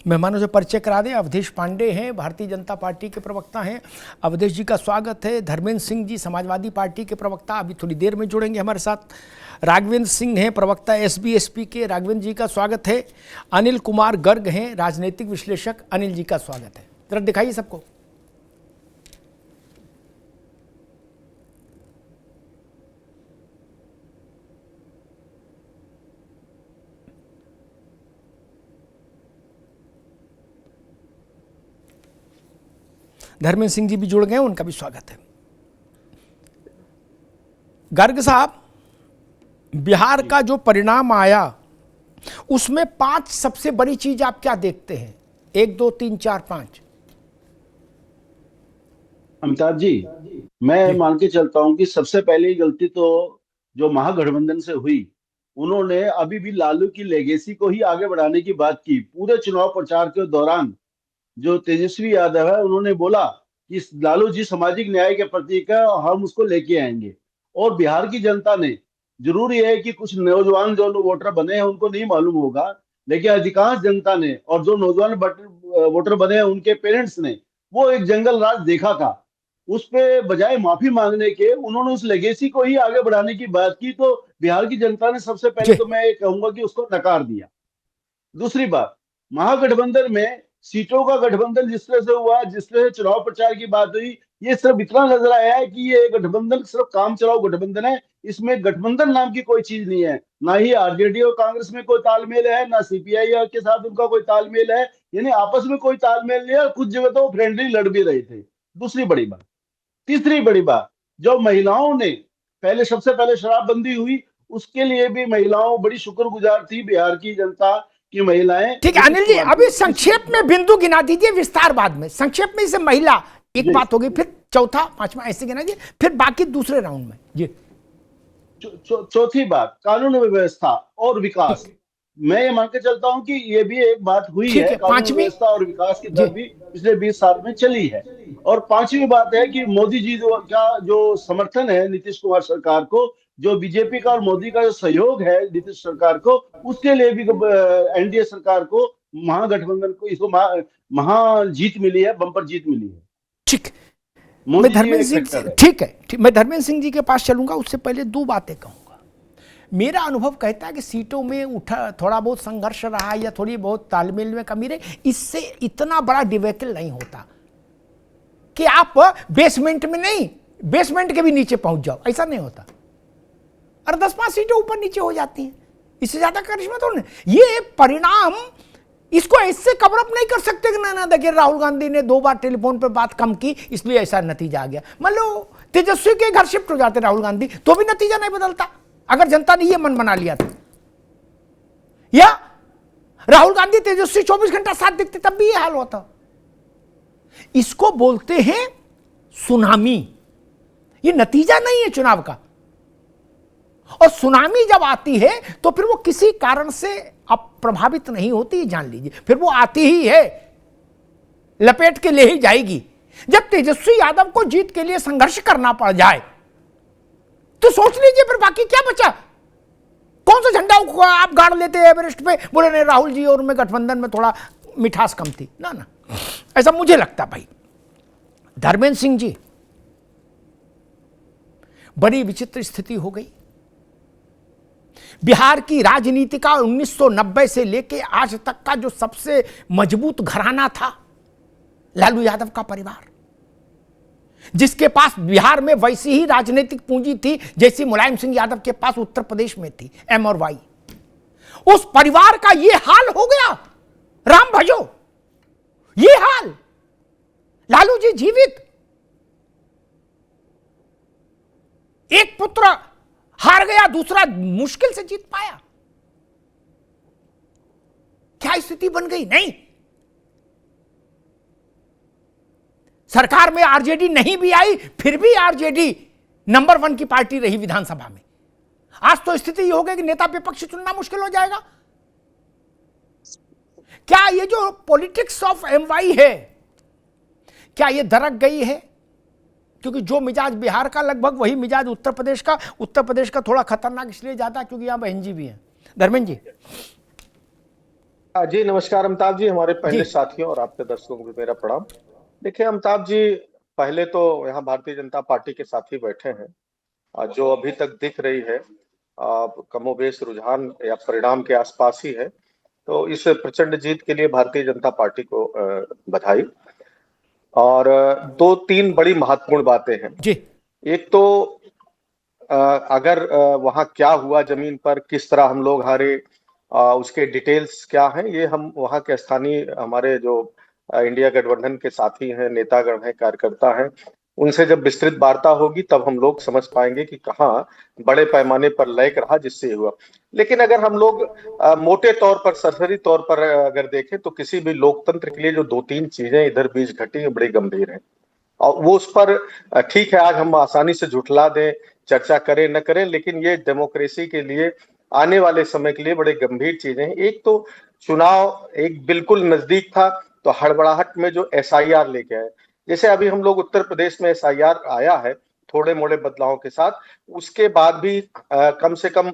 मेहमानों से परिचय करा दें। अवधेश पांडे हैं, भारतीय जनता पार्टी के प्रवक्ता हैं। अवधेश जी का स्वागत है। धर्मेंद्र सिंह जी समाजवादी पार्टी के प्रवक्ता अभी थोड़ी देर में जुड़ेंगे हमारे साथ। राघवेंद्र सिंह हैं, प्रवक्ता एसबी के। राघवेंद्र जी का स्वागत है। अनिल कुमार गर्ग हैं, राजनीतिक विश्लेषक। अनिल जी का स्वागत है। जरा दिखाइए सबको। धर्मेंद्र सिंह जी भी जुड़ गए, उनका भी स्वागत है। गर्ग साहब, बिहार का जो परिणाम आया उसमें 5 सबसे बड़ी चीज आप क्या देखते हैं? 1 2 3 4 5। अमिताभ जी, मैं मान के चलता हूं कि सबसे पहली गलती तो जो महागठबंधन से हुई, उन्होंने अभी भी लालू की लेगेसी को ही आगे बढ़ाने की बात की। पूरे चुनाव प्रचार के दौरान जो तेजस्वी यादव है, उन्होंने बोला कि लालू जी सामाजिक न्याय के प्रतीक है और हम उसको लेके आएंगे। और बिहार की जनता ने, जरूरी है कि कुछ नौजवान जो वोटर बने हैं उनको नहीं मालूम होगा, लेकिन अधिकांश जनता ने और जो नौजवान वोटर बने हैं उनके पेरेंट्स ने वो एक जंगल राज देखा था। उस पे बजाय माफी मांगने के उन्होंने उस लेगेसी को ही आगे बढ़ाने की बात की, तो बिहार की जनता ने सबसे पहले तो मैं ये कहूंगा कि उसको नकार दिया। दूसरी बात, महागठबंधन में सीटों का गठबंधन जिस तरह से हुआ, जिस तरह से चुनाव प्रचार की बात हुई, ये सिर्फ इतना नजर आया है कि ये गठबंधन सिर्फ काम चलाओ गठबंधन है। इसमें गठबंधन नाम की कोई चीज नहीं है। ना ही आरजेडी और कांग्रेस में कोई तालमेल है, ना सीपीआई के साथ उनका कोई तालमेल है। यानी आपस में कोई तालमेल नहीं है। कुछ जगह तो वो फ्रेंडली लड़ भी रहे थे। दूसरी बड़ी बात। तीसरी बड़ी बात, जो महिलाओं ने सबसे पहले शराबबंदी हुई, उसके लिए भी महिलाओं बड़ी शुक्रगुजार थी। बिहार की जनता की महिलाएं। ठीक है अनिल जी, अभी संक्षेप में बिंदु गिना दीजिए, विस्तार बाद में। संक्षेप में इसे महिला एक बात होगी, फिर चौथा पांचवा ऐसे गिना दीजिए, फिर बाकी दूसरे राउंड में जी। चौथी बात, कानून व्यवस्था और विकास। मैं ये मान के चलता हूं कि ये भी एक बात हुई है। कानून व्यवस्था और विकास की तरफ भी पिछले 20 साल में चली है। और पांचवी बात है कि मोदी जी का जो समर्थन है नीतीश कुमार सरकार को, जो बीजेपी का और मोदी का जो सहयोग है नीतीश सरकार को, उसके लिए भी एनडीए सरकार को, महागठबंधन को, इसको महा जीत मिली है, बम्पर जीत मिली है। ठीक, मैं धर्मेंद्र सिंह, ठीक है, मैं धर्मेंद्र सिंह जी के पास चलूंगा। उससे पहले 2 बातें कहूंगा। मेरा अनुभव कहता है कि सीटों में उठा थोड़ा बहुत संघर्ष रहा या थोड़ी बहुत तालमेल में कमी रही, इससे इतना बड़ा डिबेकल नहीं होता कि आप बेसमेंट में नहीं, बेसमेंट के भी नीचे पहुंच जाओ, ऐसा नहीं होता। और 10-5 सीटें ऊपर नीचे हो जाती हैं, इससे ज्यादा करिश्मा तो नहीं। ये परिणाम, इसको ऐसे कवर अप नहीं कर सकते कि ना देखिए राहुल गांधी ने 2 बार टेलीफोन पर बात कम की इसलिए ऐसा नतीजा आ गया। मान लो तेजस्वी के घर शिफ्ट हो जाते राहुल गांधी, तो भी नतीजा नहीं बदलता, अगर जनता ने ये मन बना लिया था। या राहुल गांधी तेजस्वी 24 घंटा साथ दिखते तब भी ये हाल होता। इसको बोलते हैं सुनामी। ये नतीजा नहीं है चुनाव का। और सुनामी जब आती है तो फिर वो किसी कारण से अब प्रभावित नहीं होती, जान लीजिए, फिर वो आती ही है, लपेट के ले ही जाएगी। जब तेजस्वी यादव को जीत के लिए संघर्ष करना पड़ जाए तो सोच लीजिए फिर बाकी क्या बचा। कौन सा झंडा आप गाड़ लेते हैं एवरेस्ट पे, बोले नहीं राहुल जी और मैं गठबंधन में थोड़ा मिठास कम थी, ना, ऐसा मुझे लगता। भाई धर्मेंद्र सिंह जी, बड़ी विचित्र स्थिति हो गई। बिहार की राजनीति का 1990 से लेके आज तक का जो सबसे मजबूत घराना था, लालू यादव का परिवार, जिसके पास बिहार में वैसी ही राजनीतिक पूंजी थी जैसी मुलायम सिंह यादव के पास उत्तर प्रदेश में थी, एम और वाई, उस परिवार का यह हाल हो गया। राम भजो, ये हाल। लालू जी जीवित, एक पुत्र हार गया, दूसरा मुश्किल से जीत पाया। क्या स्थिति बन गई? नहीं, सरकार में आरजेडी नहीं भी आई, फिर भी आरजेडी नंबर 1 की पार्टी रही विधानसभा में। आज तो स्थिति यह हो गई कि नेता विपक्ष चुनना मुश्किल हो जाएगा। क्या ये जो पॉलिटिक्स ऑफ एमवाई है, क्या ये दरक गई है? क्योंकि जो मिजाज बिहार का लगभग वही मिजाज उत्तर प्रदेश का थोड़ा खतरनाक इसलिए ज्यादा क्योंकि यहां बहन जी भी हैं। धर्मेंद्र जी, जी नमस्कार अमिताभ जी, हमारे जी पहले साथियों और आपके दर्शकों को भी मेरा प्रणाम। देखिए अमिताभ जी, पहले तो यहाँ भारतीय जनता पार्टी के साथी बैठे हैं, जो अभी तक दिख रही है कमोबेश रुझान या परिणाम के आसपास ही है। तो इस प्रचंड जीत के लिए भारतीय जनता पार्टी को बधाई। और दो तीन बड़ी महत्वपूर्ण बातें हैं। जी एक तो अगर वहाँ क्या हुआ जमीन पर, किस तरह हम लोग हारे, उसके डिटेल्स क्या हैं, ये हम वहाँ के स्थानीय हमारे जो इंडिया गठबंधन के साथी हैं, नेतागण हैं, कार्यकर्ता हैं, उनसे जब विस्तृत वार्ता होगी तब हम लोग समझ पाएंगे कि कहाँ बड़े पैमाने पर लैग रहा जिससे हुआ। लेकिन अगर हम लोग मोटे तौर पर, सरसरी तौर पर अगर देखें तो किसी भी लोकतंत्र के लिए जो दो तीन चीजें इधर बीच घटी हैं बड़ी गंभीर हैं। और वो उस पर ठीक है, आज हम आसानी से झुठला दें, चर्चा करें न करें, लेकिन ये डेमोक्रेसी के लिए आने वाले समय के लिए बड़े गंभीर चीजें हैं। एक तो चुनाव एक बिल्कुल नजदीक था, तो हड़बड़ाहट में जो एसआईआर लेके आए, जैसे अभी हम लोग उत्तर प्रदेश में एसआईआर आया है थोड़े मोड़े बदलावों के साथ, उसके बाद भी कम से कम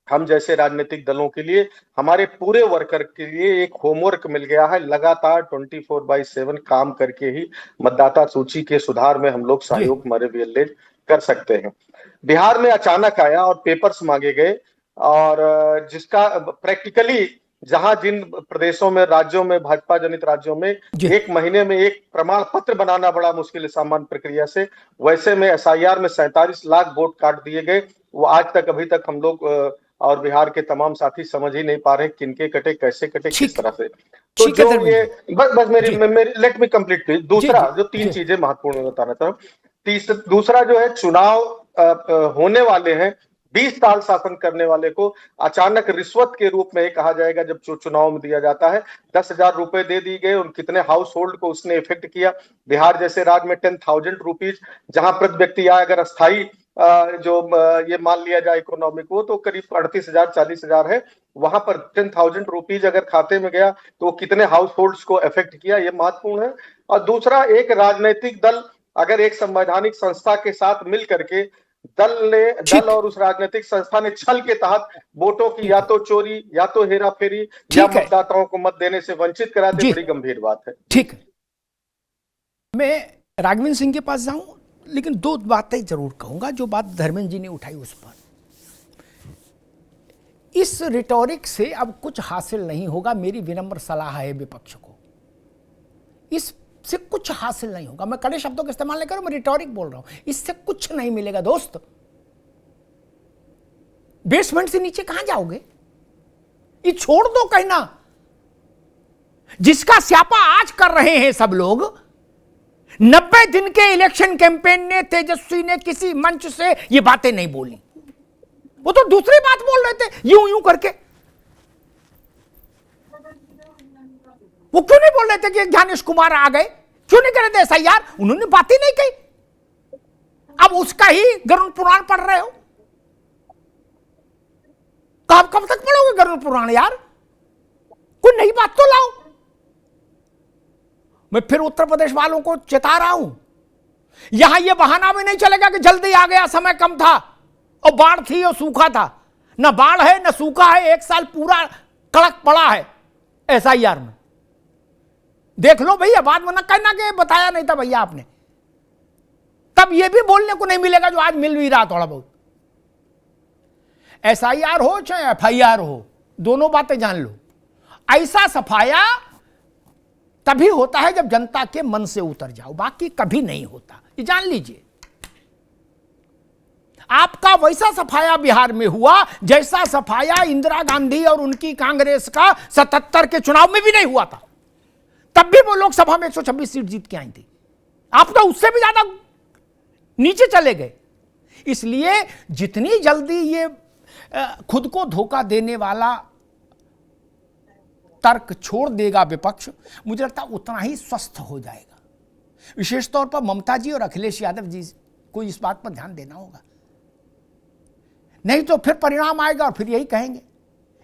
हम जैसे राजनीतिक दलों के लिए, हमारे पूरे वर्कर के लिए एक होमवर्क मिल गया है। लगातार 24/7 काम करके ही मतदाता सूची के सुधार में हम लोग जी सहयोग मरे कर सकते हैं। बिहार में अचानक आया और पेपर्स मांगे गए, और जिसका प्रैक्टिकली जहां जिन प्रदेशों में, राज्यों में, भाजपा जनित राज्यों में जी एक महीने में एक प्रमाण पत्र बनाना बड़ा मुश्किल है सामान्य प्रक्रिया से, वैसे में एसआईआर में 47 लाख वोट काट दिए गए। वो आज तक अभी तक हम लोग और बिहार के तमाम साथी समझ ही नहीं पा रहे किनके कटे, कैसे कटे, किस ठीक तरह से। तो ठीक है जो धर्मेंद्र ये जी। बस जी मेरी लेट मी कंप्लीट प्लीज। जी दूसरा जी जो तीन जी चीजें महत्वपूर्ण बताना चाहता हूँ, दूसरा जो है चुनाव होने वाले हैं, 20 साल शासन करने वाले को अचानक रिश्वत के रूप में कहा जाएगा जब चुनाव में दिया जाता है। 10,000 रुपए दे दिए गए, उन कितने हाउस होल्ड को उसने इफेक्ट किया। बिहार जैसे राज्य में 10,000 रुपीज, जहां प्रति व्यक्ति आए अगर अस्थायी जो ये मान लिया जाए इकोनॉमिक, वो तो करीब 38,000 40,000 है, वहां पर 10,000 रुपीज अगर खाते में गया तो वो कितने हाउस होल्ड्स को इफेक्ट किया, ये महत्वपूर्ण है। और दूसरा, एक राजनीतिक दल अगर एक संवैधानिक संस्था के साथ मिल करके दल ठीक और उस राजनीतिक संस्था ने छल के तहत वोटों की ठीक या है तो चोरी या तो हेरा फेरी या ठीक है मतदाताओं को मत देने से वंचित करा दे, जी बड़ी गंभीर बात है जी। ठीक है। मैं राघवेंद्र सिंह के पास जाऊं, लेकिन दो बातें जरूर कहूंगा जो बात धर्मेंद्र जी ने उठाई उस पर। इस रिटोरिक से अब कुछ हासिल नहीं होगा, मेरी विनम्र सलाह है विपक्ष को, इससे कुछ हासिल नहीं होगा। मैं कड़े शब्दों का इस्तेमाल नहीं करूं, मैं रिटोरिक बोल रहा हूं, इससे कुछ नहीं मिलेगा दोस्त। बेसमेंट से नीचे कहां जाओगे? ये छोड़ दो कहना, जिसका स्यापा आज कर रहे हैं सब लोग। 90 दिन के इलेक्शन कैंपेन ने, तेजस्वी ने किसी मंच से ये बातें नहीं बोली, वो तो दूसरी बात बोल रहे थे यूं यूं करके। वो क्यों नहीं बोल रहे थे कि ज्ञानेश कुमार आ गए, क्यों नहीं कर रहे थे एसआईआर? उन्होंने बात ही नहीं कही। अब उसका ही गरुड़ पुराण पढ़ रहे हो, तो आप कब तक पढ़ोगे गरुड़ पुराण यार? कोई नई बात तो लाओ। मैं फिर उत्तर प्रदेश वालों को चेता रहा हूं, यहां यह बहाना भी नहीं चलेगा कि जल्दी आ गया, समय कम था और बाढ़ थी और सूखा था। ना बाढ़ है ना सूखा है, एक साल पूरा कड़क पड़ा है एसआईआर में। देख लो भैया, बाद में ना कहना कि बताया नहीं था भैया आपने। तब यह भी बोलने को नहीं मिलेगा जो आज मिल भी रहा थोड़ा बहुत। एसआईआर हो चाहे एफआईआर हो, दोनों बातें जान लो, ऐसा सफाया तभी होता है जब जनता के मन से उतर जाओ, बाकी कभी नहीं होता, ये जान लीजिए। आपका वैसा सफाया बिहार में हुआ जैसा सफाया इंदिरा गांधी और उनकी कांग्रेस का 77 के चुनाव में भी नहीं हुआ था। तब भी वो लोकसभा में 126 सीट जीत के आई थी, आप तो उससे भी ज्यादा नीचे चले गए। इसलिए जितनी जल्दी ये खुद को धोखा देने वाला तर्क छोड़ देगा विपक्ष, मुझे लगता है उतना ही स्वस्थ हो जाएगा। विशेष तौर पर ममता जी और अखिलेश यादव जी को इस बात पर ध्यान देना होगा, नहीं तो फिर परिणाम आएगा और फिर यही कहेंगे,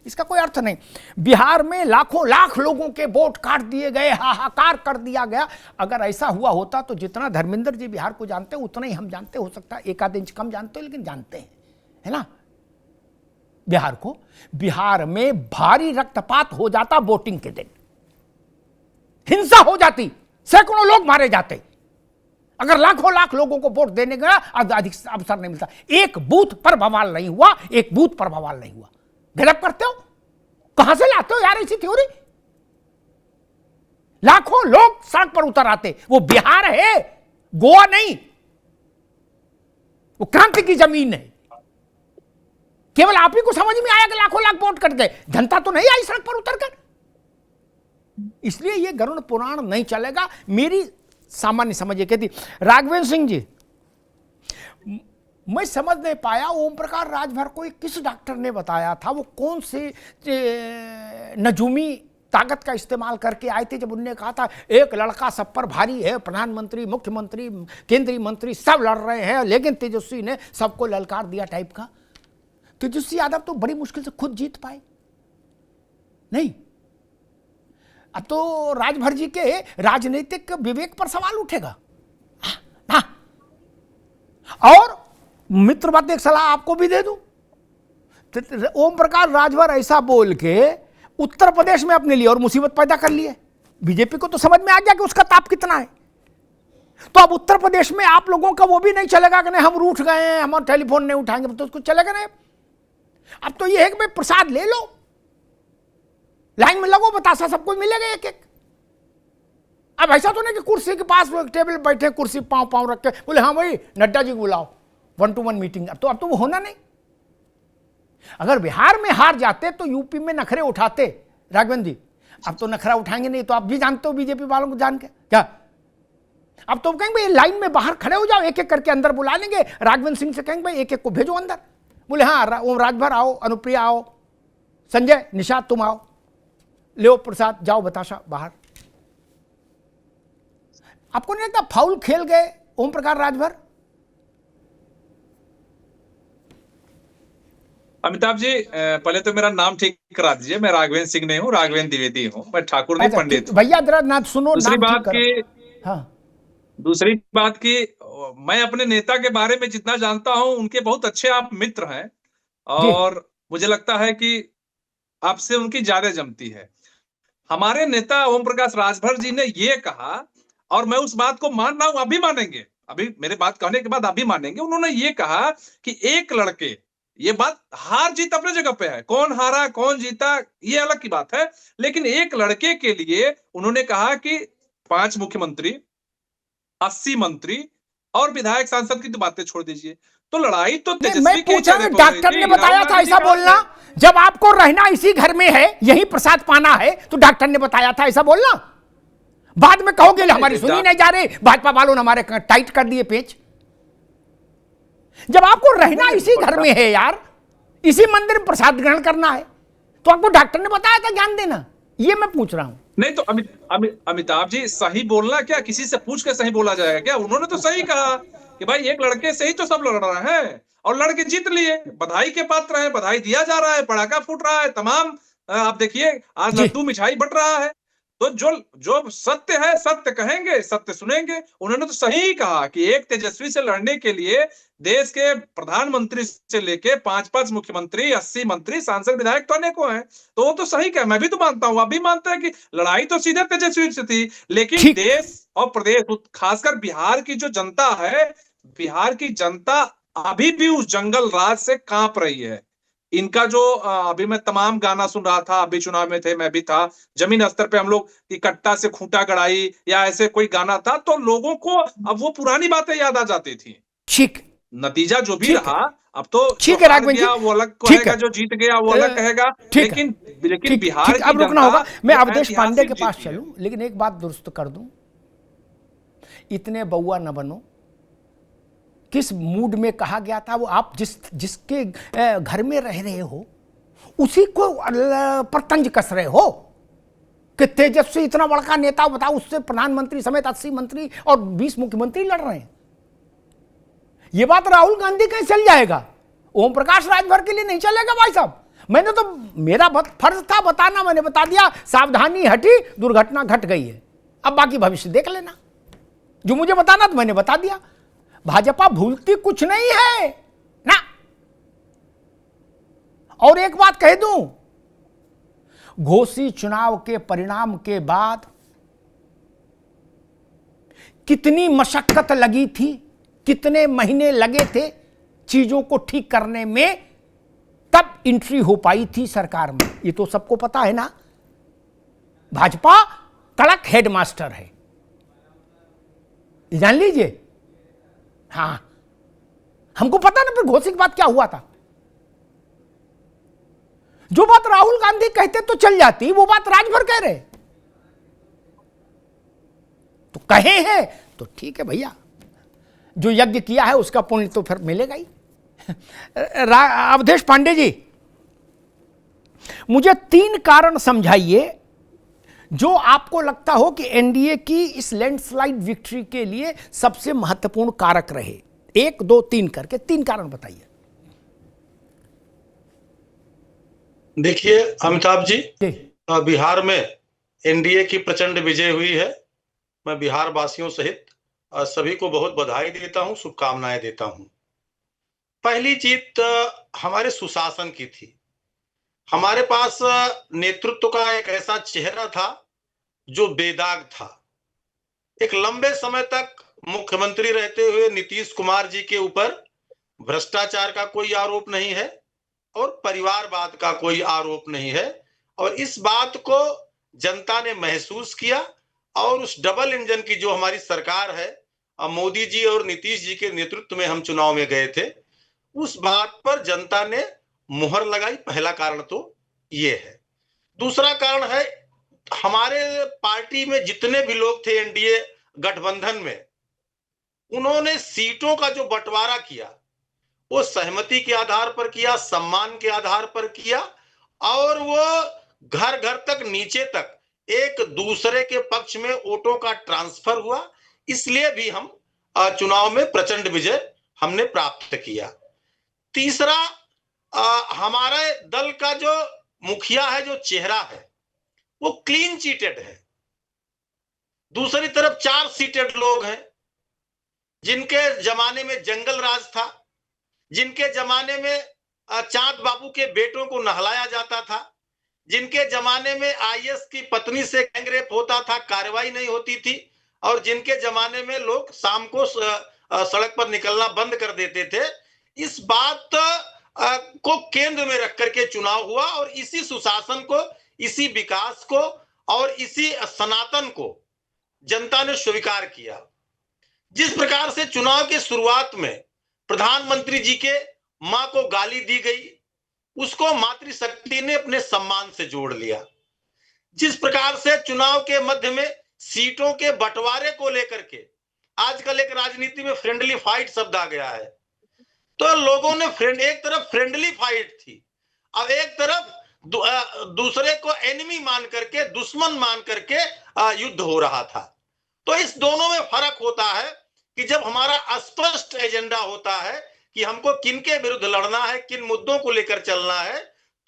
इसका कोई अर्थ नहीं। बिहार में लाखों लाख लोगों के वोट काट दिए गए, हाहाकार कर दिया गया। अगर ऐसा हुआ होता तो जितना धर्मेंद्र जी बिहार को जानते हैं उतना ही हम जानते, हो सकता है एक आध इंच कम जानते हो लेकिन जानते हैं, है ना। बिहार को, बिहार में भारी रक्तपात हो जाता वोटिंग के दिन, हिंसा हो जाती, सैकड़ों लोग मारे जाते अगर लाखों लाख लोगों को वोट देने का अधिक अवसर नहीं मिलता। एक बूथ पर बवाल नहीं हुआ, एक बूथ पर बवाल नहीं हुआ। गजब करते हो, कहां से लाते हो यार ऐसी थ्योरी? लाखों लोग सड़क पर उतर आते। वो बिहार है, गोवा नहीं, वो क्रांति की जमीन है। केवल आप ही को समझ में आया कि लाखों लाख वोट कर गए, जनता तो नहीं आई सड़क पर उतरकर। इसलिए ये गरुड़ पुराण नहीं चलेगा। मेरी सामान्य समझ ये कहती। राघवेंद्र सिंह जी, मैं समझ नहीं पाया, ओम प्रकाश राजभर को किस डॉक्टर ने बताया था, वो कौन से नजूमी ताकत का इस्तेमाल करके आए थे जब उन्होंने कहा था एक लड़का सब पर भारी है, प्रधानमंत्री, मुख्यमंत्री, केंद्रीय मंत्री सब लड़ रहे हैं, लेकिन तेजस्वी ने सबको ललकार दिया टाइप का। तेजस्वी यादव तो बड़ी मुश्किल से खुद जीत पाए नहीं। अब तो राजभर जी के राजनीतिक विवेक पर सवाल उठेगा ना। और मित्र बात एक सलाह आपको भी दे दूं, ओम प्रकाश राजभर ऐसा बोल के उत्तर प्रदेश में अपने लिए और मुसीबत पैदा कर ली है। बीजेपी को तो समझ में आ गया कि उसका ताप कितना है। तो अब उत्तर प्रदेश में आप लोगों का वो भी नहीं चलेगा कि नहीं हम रूठ गए हैं, हम टेलीफोन नहीं उठाएंगे, तो उसको चलेगा नहीं। अब तो ये है कि भाई प्रसाद ले लो, लाइन में लगो, बतासा सबको मिलेगा एक एक। अब ऐसा तो नहीं कि कुर्सी के पास टेबल बैठे, कुर्सी पांव पांव रख के बोले हाँ भाई नड्डा जी को बुलाओ 1-to-1 मीटिंग। अब तो वो होना नहीं। अगर बिहार में हार जाते तो यूपी में नखरे उठाते राघवेंद्र जी। अब तो नखरा उठाएंगे नहीं, तो आप भी जानते हो बीजेपी वालों को जान के क्या। अब तो कहेंगे भाई लाइन में बाहर खड़े हो जाओ, एक एक करके अंदर बुला लेंगे। राघवेंद्र सिंह से कहेंगे भाई एक एक को भेजो अंदर। बोले हाँ ओम राजभर आओ, अनुप्रिया आओ, संजय निषाद तुम आओ, ले प्रसाद जाओ बताशा बाहर। आपको नहीं लगता फाउल खेल गए ओम प्रकाश राजभर? अमिताभ जी, पहले तो मेरा नाम ठीक करा दीजिए। मैं राघवेंद्र सिंह नहीं हूँ, राघवेंद्र द्विवेदी हूँ। मैं ठाकुर जी पंडित हूँ। भैया जरा ना सुनो। दूसरी बात की, हाँ दूसरी बात की, मैं अपने नेता के बारे में जितना जानता हूँ, उनके बहुत अच्छे आप मित्र हैं और मुझे लगता है कि आपसे उनकी ज्यादा जमती है। हमारे नेता ओम प्रकाश राजभर जी ने ये कहा, और मैं उस बात को मान रहा हूं, अभी मानेंगे, अभी मेरे बात कहने के बाद अभी मानेंगे। उन्होंने ये कहा कि एक लड़के, ये बात हार जीत अपने जगह पे है, कौन हारा कौन जीता ये अलग की बात है, लेकिन एक लड़के के लिए उन्होंने कहा कि 5 मुख्यमंत्री, 80 मंत्री और विधायक सांसद की तो बातें छोड़ दीजिए। तो लड़ाई तो मैं पूछा, डॉक्टर ने बताया था ऐसा बोलना, जब आपको रहना इसी घर में है, यही प्रसाद पाना है, तो डॉक्टर ने बताया था ऐसा बोलना। बाद में कहोगे हमारी सुनी नहीं जा रही, भाजपा वालों ने हमारे टाइट कर दिए पेच। जब आपको रहना इसी घर में है यार, इसी मंदिर में प्रसाद ग्रहण करना है, तो आपको डॉक्टर ने बताया था ज्ञान देना। ये मैं पूछ रहा हूं। नहीं तो अमिताभ जी, सही बोलना क्या किसी से पूछ के सही बोला जाएगा क्या? उन्होंने तो सही कहा कि भाई एक लड़के से ही तो सब लड़ रहे हैं और लड़के जीत लिए, बधाई के पात्र हैं, बधाई दिया जा रहा है, पटाखा फूट रहा है, तमाम आप देखिए आज लड्डू मिठाई बट रहा है। तो जो सत्य है सत्य कहेंगे, सत्य सुनेंगे। उन्होंने तो सही कहा कि एक तेजस्वी से लड़ने के लिए देश के प्रधानमंत्री से लेके 5-5 मुख्यमंत्री, 80 मंत्री, सांसद, विधायक तो अनेकों हैं। तो वो तो सही कहा, मैं भी तो मानता हूं, आप भी मानते हैं कि लड़ाई तो सीधे तेजस्वी से थी, लेकिन देश और प्रदेश, खासकर बिहार की जो जनता है, बिहार की जनता अभी भी उस जंगल राज से कांप रही है। इनका जो अभी मैं तमाम गाना सुन रहा था, अभी चुनाव में थे, मैं भी था, जमीन स्तर पे हम लोग की कट्टा से खूंटा गड़ाई या ऐसे कोई गाना था, तो लोगों को अब वो पुरानी बातें याद आ जाती थी। ठीक, नतीजा जो भी रहा, अब तो ठीक है राघवेंद्र जी, वो अलग कहेगा, जो जीत गया वो अलग कहेगा, लेकिन बिहार की अब रुकना होगा। मैं अवधेश पांडे के पास चलूं, लेकिन एक बात दुरुस्त कर दूं, इतने बउआ न बनो। किस मूड में कहा गया था वो? आप जिसके घर में रह रहे हो उसी को पर तंज कस रहे हो कि तेजस्वी इतना बड़ा नेता, बताओ, उससे प्रधानमंत्री समेत 80 मंत्री और 20 मुख्यमंत्री लड़ रहे हैं। ये बात राहुल गांधी कहीं चल जाएगा, ओम प्रकाश राजभर के लिए नहीं चलेगा भाई साहब। मैंने तो, मेरा फर्ज था बताना, मैंने बता दिया, सावधानी हटी, दुर्घटना घट गई है। अब बाकी भविष्य देख लेना, जो मुझे बताना तो मैंने बता दिया। भाजपा भूलती कुछ नहीं है ना। और एक बात कह दूं, घोसी चुनाव के परिणाम के बाद कितनी मशक्कत लगी थी, कितने महीने लगे थे चीजों को ठीक करने में, तब एंट्री हो पाई थी सरकार में। ये तो सबको पता है ना। भाजपा कड़क हेडमास्टर है, जान लीजिए। हां, हमको पता ना फिर घोसी के बाद क्या हुआ था। जो बात राहुल गांधी कहते तो चल जाती, वो बात राजभर कह रहे, तो कहे हैं तो ठीक है भैया, जो यज्ञ किया है उसका पुण्य तो फिर मिलेगा ही। अवधेश पांडे जी, मुझे 3 कारण समझाइए जो आपको लगता हो कि एनडीए की इस लैंडस्लाइड विक्ट्री के लिए सबसे महत्वपूर्ण कारक रहे। 1, 2, 3 करके 3 कारण बताइए। देखिए अमिताभ जी, बिहार में एनडीए की प्रचंड विजय हुई है। मैं बिहार वासियों सहित सभी को बहुत बधाई देता हूं, शुभकामनाएं देता हूं। पहली जीत हमारे सुशासन की थी। हमारे पास नेतृत्व का एक ऐसा चेहरा था जो बेदाग था। एक लंबे समय तक मुख्यमंत्री रहते हुए नीतीश कुमार जी के ऊपर भ्रष्टाचार का कोई आरोप नहीं है और परिवारवाद का कोई आरोप नहीं है, और इस बात को जनता ने महसूस किया। और उस डबल इंजन की जो हमारी सरकार है, मोदी जी और नीतीश जी के नेतृत्व में हम चुनाव में गए थे, उस बात पर जनता ने मुहर लगाई। पहला कारण तो ये है। दूसरा कारण है, हमारे पार्टी में जितने भी लोग थे एनडीए गठबंधन में, उन्होंने सीटों का जो बंटवारा किया वो सहमति के आधार पर किया, सम्मान के आधार पर किया, और वो घर घर तक, नीचे तक एक दूसरे के पक्ष में वोटों का ट्रांसफर हुआ। इसलिए भी हम चुनाव में प्रचंड विजय हमने प्राप्त किया। तीसरा, हमारे दल का जो मुखिया है, जो चेहरा है, वो क्लीन चीटेड है। दूसरी तरफ 4 सीटेड लोग हैं जिनके जमाने में जंगल राज था, जिनके जमाने में चांद बाबू के बेटों को नहलाया जाता था, जिनके जमाने में आईएएस की पत्नी से गैंगरेप होता था, कार्रवाई नहीं होती थी, और जिनके जमाने में लोग शाम को सड़क पर निकलना बंद कर देते थे। इस बात को केंद्र में रख करके चुनाव हुआ, और इसी सुशासन को, इसी विकास को और इसी सनातन को जनता ने स्वीकार किया। जिस प्रकार से चुनाव की शुरुआत में प्रधानमंत्री जी के मां को गाली दी गई, उसको मातृशक्ति ने अपने सम्मान से जोड़ लिया। जिस प्रकार से चुनाव के मध्य में सीटों के बंटवारे को लेकर के आजकल एक राजनीति में फ्रेंडली फाइट शब्द आ गया है, तो लोगों ने एक तरफ फ्रेंडली फाइट थी, अब एक तरफ दूसरे को एनिमी मान करके, दुश्मन मान करके युद्ध हो रहा था। तो इस दोनों में फर्क होता है कि जब हमारा स्पष्ट एजेंडा होता है कि हमको किन के विरुद्ध लड़ना है, किन मुद्दों को लेकर चलना है,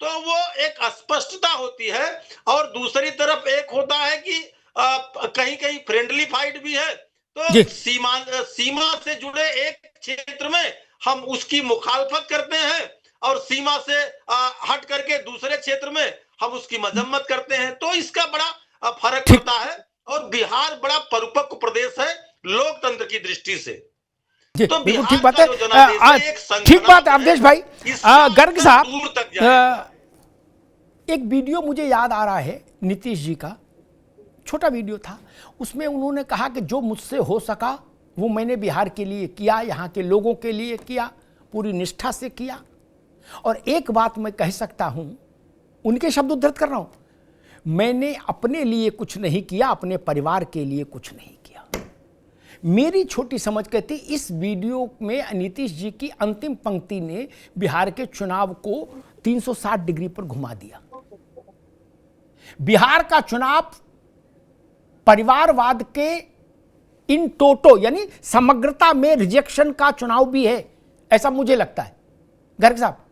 तो वो एक स्पष्टता होती है। और दूसरी तरफ एक होता है कि कहीं कहीं फ्रेंडली फाइट भी है, तो सीमा से जुड़े एक क्षेत्र में हम उसकी मुखालफत करते हैं, और सीमा से हट करके दूसरे क्षेत्र में हम उसकी मजम्मत करते हैं। तो इसका बड़ा फर्क पड़ता है, और बिहार बड़ा परिपक्व प्रदेश है लोकतंत्र की दृष्टि से। तो बिल्कुल ठीक बात है, ठीक बात है अवधेश भाई। गर्ग साहब, एक वीडियो मुझे याद आ रहा है नीतीश जी का, छोटा वीडियो था, उसमें उन्होंने कहा कि जो मुझसे हो सका वो मैंने बिहार के लिए किया, यहाँ के लोगों के लिए किया, पूरी निष्ठा से किया। और एक बात मैं कह सकता हूं, उनके शब्द उद्धृत कर रहा हूं, मैंने अपने लिए कुछ नहीं किया, अपने परिवार के लिए कुछ नहीं किया। मेरी छोटी समझ कहती, इस वीडियो में नीतीश जी की अंतिम पंक्ति ने बिहार के चुनाव को 360 डिग्री पर घुमा दिया। बिहार का चुनाव परिवारवाद के इन टोटो यानी समग्रता में रिजेक्शन का चुनाव भी है, ऐसा मुझे लगता है। गर्ग साहब।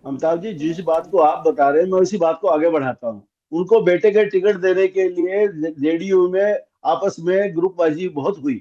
अमिताभ जी, जिस बात को आप बता रहे हैं मैं उसी बात को आगे बढ़ाता हूं। उनको बेटे के टिकट देने के लिए जेडीयू में आपस में ग्रुपबाजी बहुत हुई,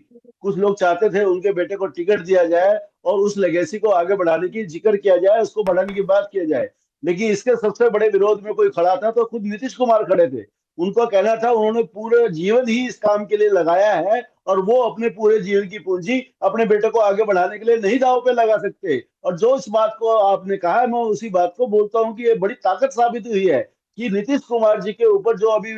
कुछ लोग चाहते थे उनके बेटे को टिकट दिया जाए और उस लेगेसी को आगे बढ़ाने की जिक्र किया जाए, उसको बढ़ाने की बात किया जाए। लेकिन इसके सबसे बड़े विरोध में कोई खड़ा था तो खुद नीतीश कुमार खड़े थे। उनका कहना था उन्होंने पूरे जीवन ही इस काम के लिए लगाया है और वो अपने पूरे जीवन की पूंजी अपने बेटे को आगे बढ़ाने के लिए नहीं दांव पे लगा सकते। और जो इस बात को आपने कहा है, मैं उसी बात को बोलता हूँ कि ये बड़ी ताकत साबित हुई है कि नीतीश कुमार जी के ऊपर, जो अभी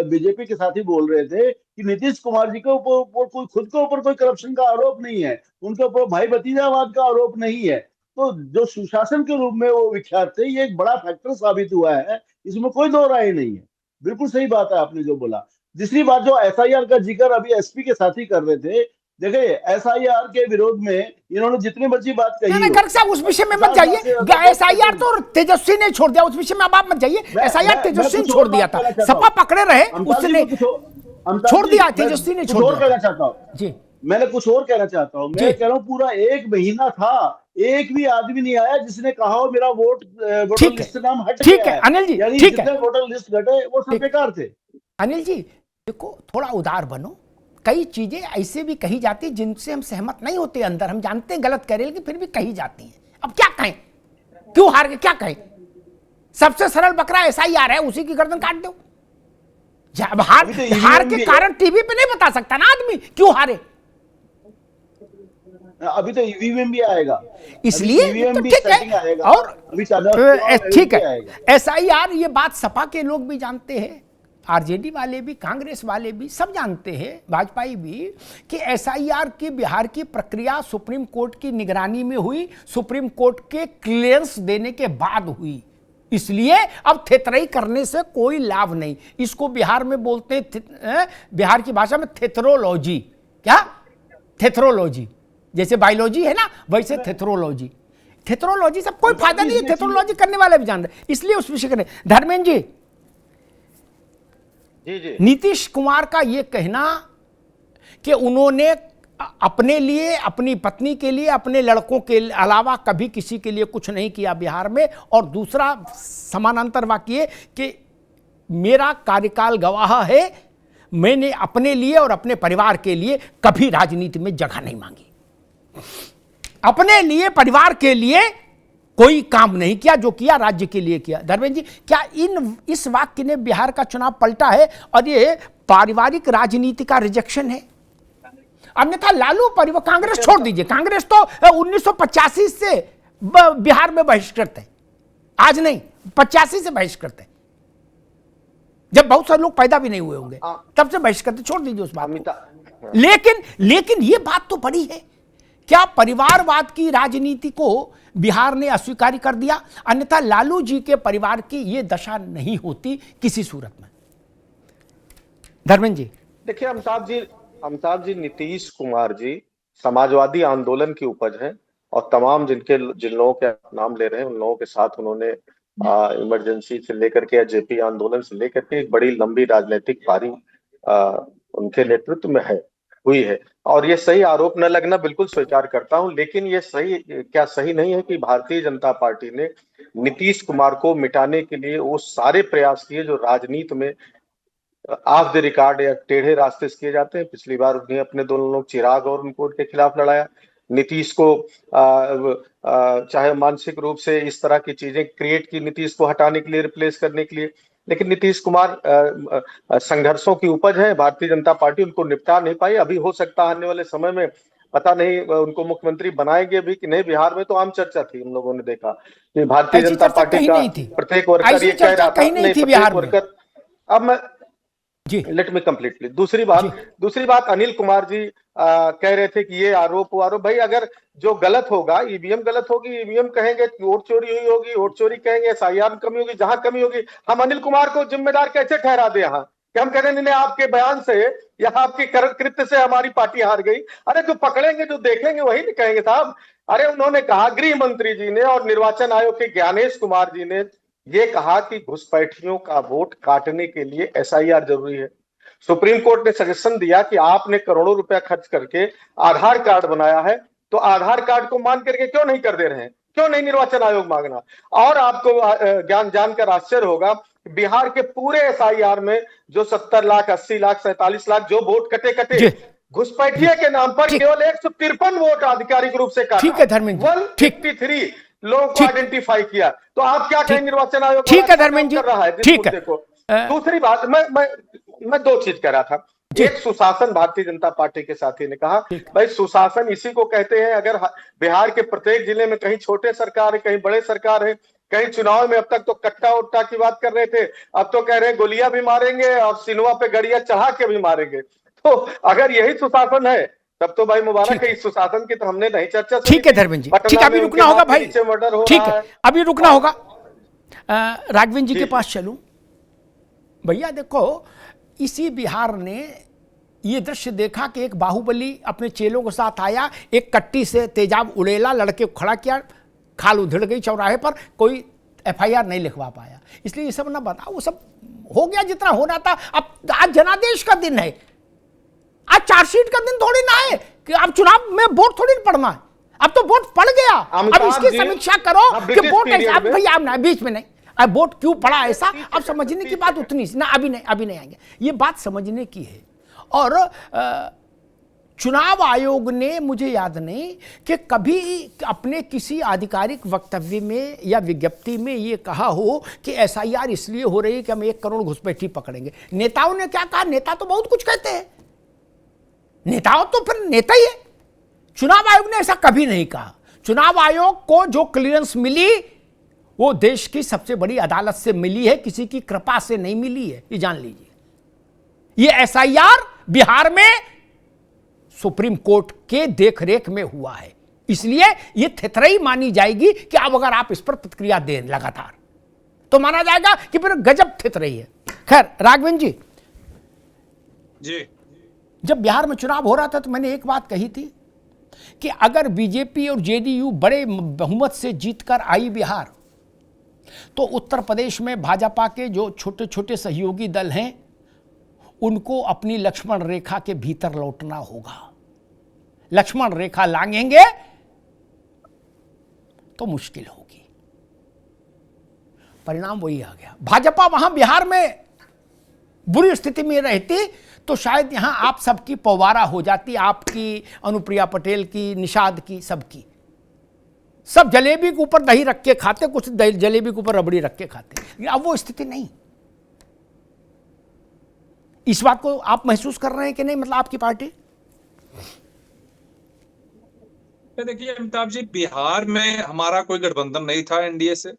बीजेपी के साथी बोल रहे थे कि नीतीश कुमार जी के ऊपर कोई खुद के ऊपर कोई करप्शन का आरोप नहीं है, उनके ऊपर भाई भतीजावाद का आरोप नहीं है, तो जो सुशासन के रूप में वो विख्यात थे, ये एक बड़ा फैक्टर साबित हुआ है, इसमें कोई दो राय नहीं है। बिल्कुल सही बात है आपने जो बोला। दूसरी बात, जो एसआईआर का जिक्र अभी एसपी के साथी कर रहे थे, देखिए एसआईआर के विरोध में इन्होंने जितनी मर्जी बात कही नहीं, गर्ग साहब उस विषय में मत जाइए। एसआईआर तो तेजस्वी ने छोड़ दिया, उस विषय में अब आप मत जाइए। एसआईआर तेजस्वी ने छोड़ दिया था, सपा पकड़े रहे, उसने छोड़ दिया, तेजस्वी ने छोड़ दिया। कहना चाहता हूँ जी, मैंने कुछ और कहना चाहता हूँ। मैं कह रहा हूँ पूरा 1 महीना था, एक भी आदमी नहीं आया जिसने कहा हो मेरा वोटर लिस्ट से नाम हट गया है। अनिल जी, यानी ठीक है, जितने वोटर लिस्ट घटे वो सब बेकार थे। अनिल जी देखो, थोड़ा उदार बनो। कई चीजें ऐसे भी कही जाती जिनसे हम सहमत नहीं होते, अंदर हम जानते हैं गलत कह रहे, लेकिन फिर भी कही जाती हैं। अब क्या कहें, क्यों हार गए, क्या कहें? सबसे सरल बकरा एसआईआर है, उसी की गर्दन काट दो। जब हार के कारण टीवी पे नहीं बता सकता ना आदमी क्यों हारे। अभी तो ईवीएम भी आएगा, इसलिए तो ठीक है। और ठीक है, एसआईआर, ये बात सपा के लोग भी जानते हैं, आरजेडी वाले भी, कांग्रेस वाले भी, सब जानते हैं, भाजपा भी, कि एसआईआर की बिहार की प्रक्रिया सुप्रीम कोर्ट की निगरानी में हुई, सुप्रीम कोर्ट के क्लियरेंस देने के बाद हुई। इसलिए अब थेतरई करने से कोई लाभ नहीं। इसको बिहार में बोलते हैं, बिहार की भाषा में थेथरोलॉजी। क्या? थेथरोलॉजी, जैसे बायोलॉजी है ना, वैसे थेथरोलॉजी। थेथरोलॉजी से कोई फायदा नहीं है, थेथरोलॉजी करने वाले भी जान रहे, इसलिए उस विषय करने। धर्मेंद्र जी, जी नीतीश कुमार का यह कहना कि उन्होंने अपने लिए, अपनी पत्नी के लिए, अपने लड़कों के अलावा कभी किसी के लिए कुछ नहीं किया बिहार में, और दूसरा समानांतर वाक्य कि मेरा कार्यकाल गवाह है, मैंने अपने लिए और अपने परिवार के लिए कभी राजनीति में जगह नहीं मांगी, अपने लिए, परिवार के लिए कोई काम नहीं किया, जो किया राज्य के लिए किया। धर्मेंद्र जी, क्या इस वाक्य ने बिहार का चुनाव पलटा है और ये पारिवारिक राजनीति का रिजेक्शन है? अन्यथा लालू परिवार, कांग्रेस छोड़ दीजिए, कांग्रेस तो 1985 से बिहार में बहिष्कृत है, आज नहीं, 85 से बहिष्कृत है, जब बहुत सारे लोग पैदा भी नहीं हुए होंगे तब से बहिष्कृत, छोड़ दीजिए उस बात को। लेकिन ये बात तो बड़ी है, क्या परिवारवाद की राजनीति को बिहार ने अस्वीकार कर दिया? अन्यथा लालू जी के परिवार की यह दशा नहीं होती किसी सूरत में। धर्मेंद्र जी, देखिए अमिताभ जी, नीतीश कुमार जी समाजवादी आंदोलन की उपज है, और तमाम जिन लोगों के नाम ले रहे हैं उन लोगों के साथ उन्होंने इमरजेंसी से लेकर के या जेपी आंदोलन से लेकर के एक बड़ी लंबी राजनीतिक पारी उनके नेतृत्व में हुई है। और ये सही आरोप न लगना बिल्कुल स्वीकार करता हूं, लेकिन ये सही नहीं है कि भारतीय जनता पार्टी ने नीतीश कुमार को मिटाने के लिए वो सारे प्रयास किए जो राजनीति में ऑफ द रिकॉर्ड या टेढ़े रास्ते से किए जाते हैं। पिछली बार उन्हें अपने दोनों लोग चिराग और उनको उनके खिलाफ लड़ाया। नीतीश को चाहे मानसिक रूप से इस तरह की चीजें क्रिएट की नीतीश को हटाने के लिए, रिप्लेस करने के लिए, लेकिन नीतीश कुमार संघर्षों की उपज है। भारतीय जनता पार्टी उनको निपटा नहीं पाई। अभी हो सकता है आने वाले समय में, पता नहीं उनको मुख्यमंत्री बनाएंगे भी कि नहीं। बिहार में तो आम चर्चा थी, हम लोगों ने देखा कि भारतीय जनता पार्टी का प्रत्येक वर्कर ये कह रहा था, नहीं प्रत्येक वर्कर। अब मैं लेट मी कंप्लीट प्लीज। दूसरी बात अनिल कुमार जी कह रहे थे कि ये आरोप भाई, अगर जो गलत होगा, ईवीएम गलत होगी, ईवीएम कहेंगे, वोट चोरी हुई होगी, वोट चोरी कहेंगे, एसआईआर में कमी होगी, जहां कमी होगी हम अनिल कुमार को जिम्मेदार कैसे ठहरा दे यहाँ कि हम कह रहे हैं आपके बयान से या आपके कृत्य से हमारी पार्टी हार गई। अरे जो पकड़ेंगे, जो देखेंगे वही नहीं कहेंगे साहब। अरे उन्होंने कहा, गृह मंत्री जी ने और निर्वाचन आयोग के ज्ञानेश कुमार जी ने ये कहा कि घुसपैठियों का वोट काटने के लिए एसआईआर जरूरी है। सुप्रीम कोर्ट ने सजेशन दिया कि आपने करोड़ों रुपया खर्च करके आधार कार्ड बनाया है, तो आधार कार्ड को मान करके क्यों नहीं कर दे रहे हैं, क्यों नहीं निर्वाचन आयोग मांगना। और आपको जानकर आश्चर्य होगा, बिहार के पूरे एसआईआर में जो 70 लाख, 80 लाख, 47 लाख जो वोट कटे घुसपैठिए के नाम पर केवल 153 वोट आधिकारिक रूप से काटा। ठीक है धर्मेंद्र जी, 153 लोगों को आइडेंटिफाई किया। तो आप क्या कहेंगे निर्वाचन आयोग ठीक है धर्मेंद्र जी, कर रहा है ठीक है। दूसरी बात, मैं दो चीज कह रहा था। एक सुशासन, भारतीय जनता पार्टी के साथी ने कहा भाई सुशासन इसी को कहते हैं। अगर बिहार के प्रत्येक जिले में कहीं छोटे सरकार है, कहीं बड़े सरकार है, कहीं चुनाव में अब तक तो कट्टा उट्टा की बात कर रहे थे, अब तो कह रहे हैं गोलियां भी मारेंगे और सिनेमा पे गड़िया चढ़ा के भी मारेंगे। तो अगर यही सुशासन है तब तो भाई मुबारक है। इस सुशासन की तो हमने नहीं चर्चा। ठीक है धर्मेंद्र जी, ठीक है, अभी रुकना होगा भाई, ठीक है, अभी रुकना होगा। राघवेंद्र जी के पास चलूं। भैया देखो, इसी बिहार ने ये दृश्य देखा कि एक बाहुबली अपने चेलों के साथ आया, एक कट्टी से तेजाब उड़ेला, लड़के को खड़ा किया, खाल उधड़ गई चौराहे पर, कोई एफआईआर नहीं लिखवा पाया। इसलिए ये सब ना बताओ, वो सब हो गया जितना होना था। अब आज जनादेश का दिन है, आज चार्जशीट का दिन थोड़ी ना है कि अब चुनाव में वोट थोड़ी पड़ना है। अब तो वोट पड़ गया, अब इसकी समीक्षा करो कि वोट अब भैया ना बीच में नहीं, अब वोट क्यों पड़ा ऐसा, अब समझने की बात उतनी ना, अभी नहीं आएंगे, ये बात समझने की है। और चुनाव आयोग ने, मुझे याद नहीं कि कभी अपने किसी आधिकारिक वक्तव्य में या विज्ञप्ति में ये कहा हो कि एसआईआर इसलिए हो रही है कि हम 1 करोड़ घुसपैठी पकड़ेंगे। नेताओं ने क्या कहा? नेता तो बहुत कुछ कहते हैं, नेताओं तो फिर नेता ही है। चुनाव आयोग ने ऐसा कभी नहीं कहा। चुनाव आयोग को जो क्लियरेंस मिली वो देश की सबसे बड़ी अदालत से मिली है, किसी की कृपा से नहीं मिली है, ये जान लीजिए। ये एसआईआर बिहार में सुप्रीम कोर्ट के देखरेख में हुआ है, इसलिए ये थेथरई मानी जाएगी कि अब अगर आप इस पर प्रतिक्रिया दें लगातार तो माना जाएगा कि फिर गजब थेथरई है। खैर राघवेंद्र जी, जब बिहार में चुनाव हो रहा था तो मैंने एक बात कही थी कि अगर बीजेपी और जेडीयू बड़े बहुमत से जीतकर आई बिहार, तो उत्तर प्रदेश में भाजपा के जो छोटे छोटे सहयोगी दल हैं उनको अपनी लक्ष्मण रेखा के भीतर लौटना होगा। लक्ष्मण रेखा लांघेंगे तो मुश्किल होगी। परिणाम वही आ गया। भाजपा वहां बिहार में बुरी स्थिति में रहती तो शायद यहां आप सबकी पवारा हो जाती, आपकी, अनुप्रिया पटेल की, निषाद की, सबकी। सब जलेबी के ऊपर दही रख के खाते, कुछ जलेबी के ऊपर रबड़ी रख के खाते, लेकिन अब वो स्थिति नहीं। इस बात को आप महसूस कर रहे हैं कि नहीं, मतलब आपकी पार्टी? देखिए अमिताभ जी, बिहार में हमारा कोई गठबंधन नहीं था एनडीए से,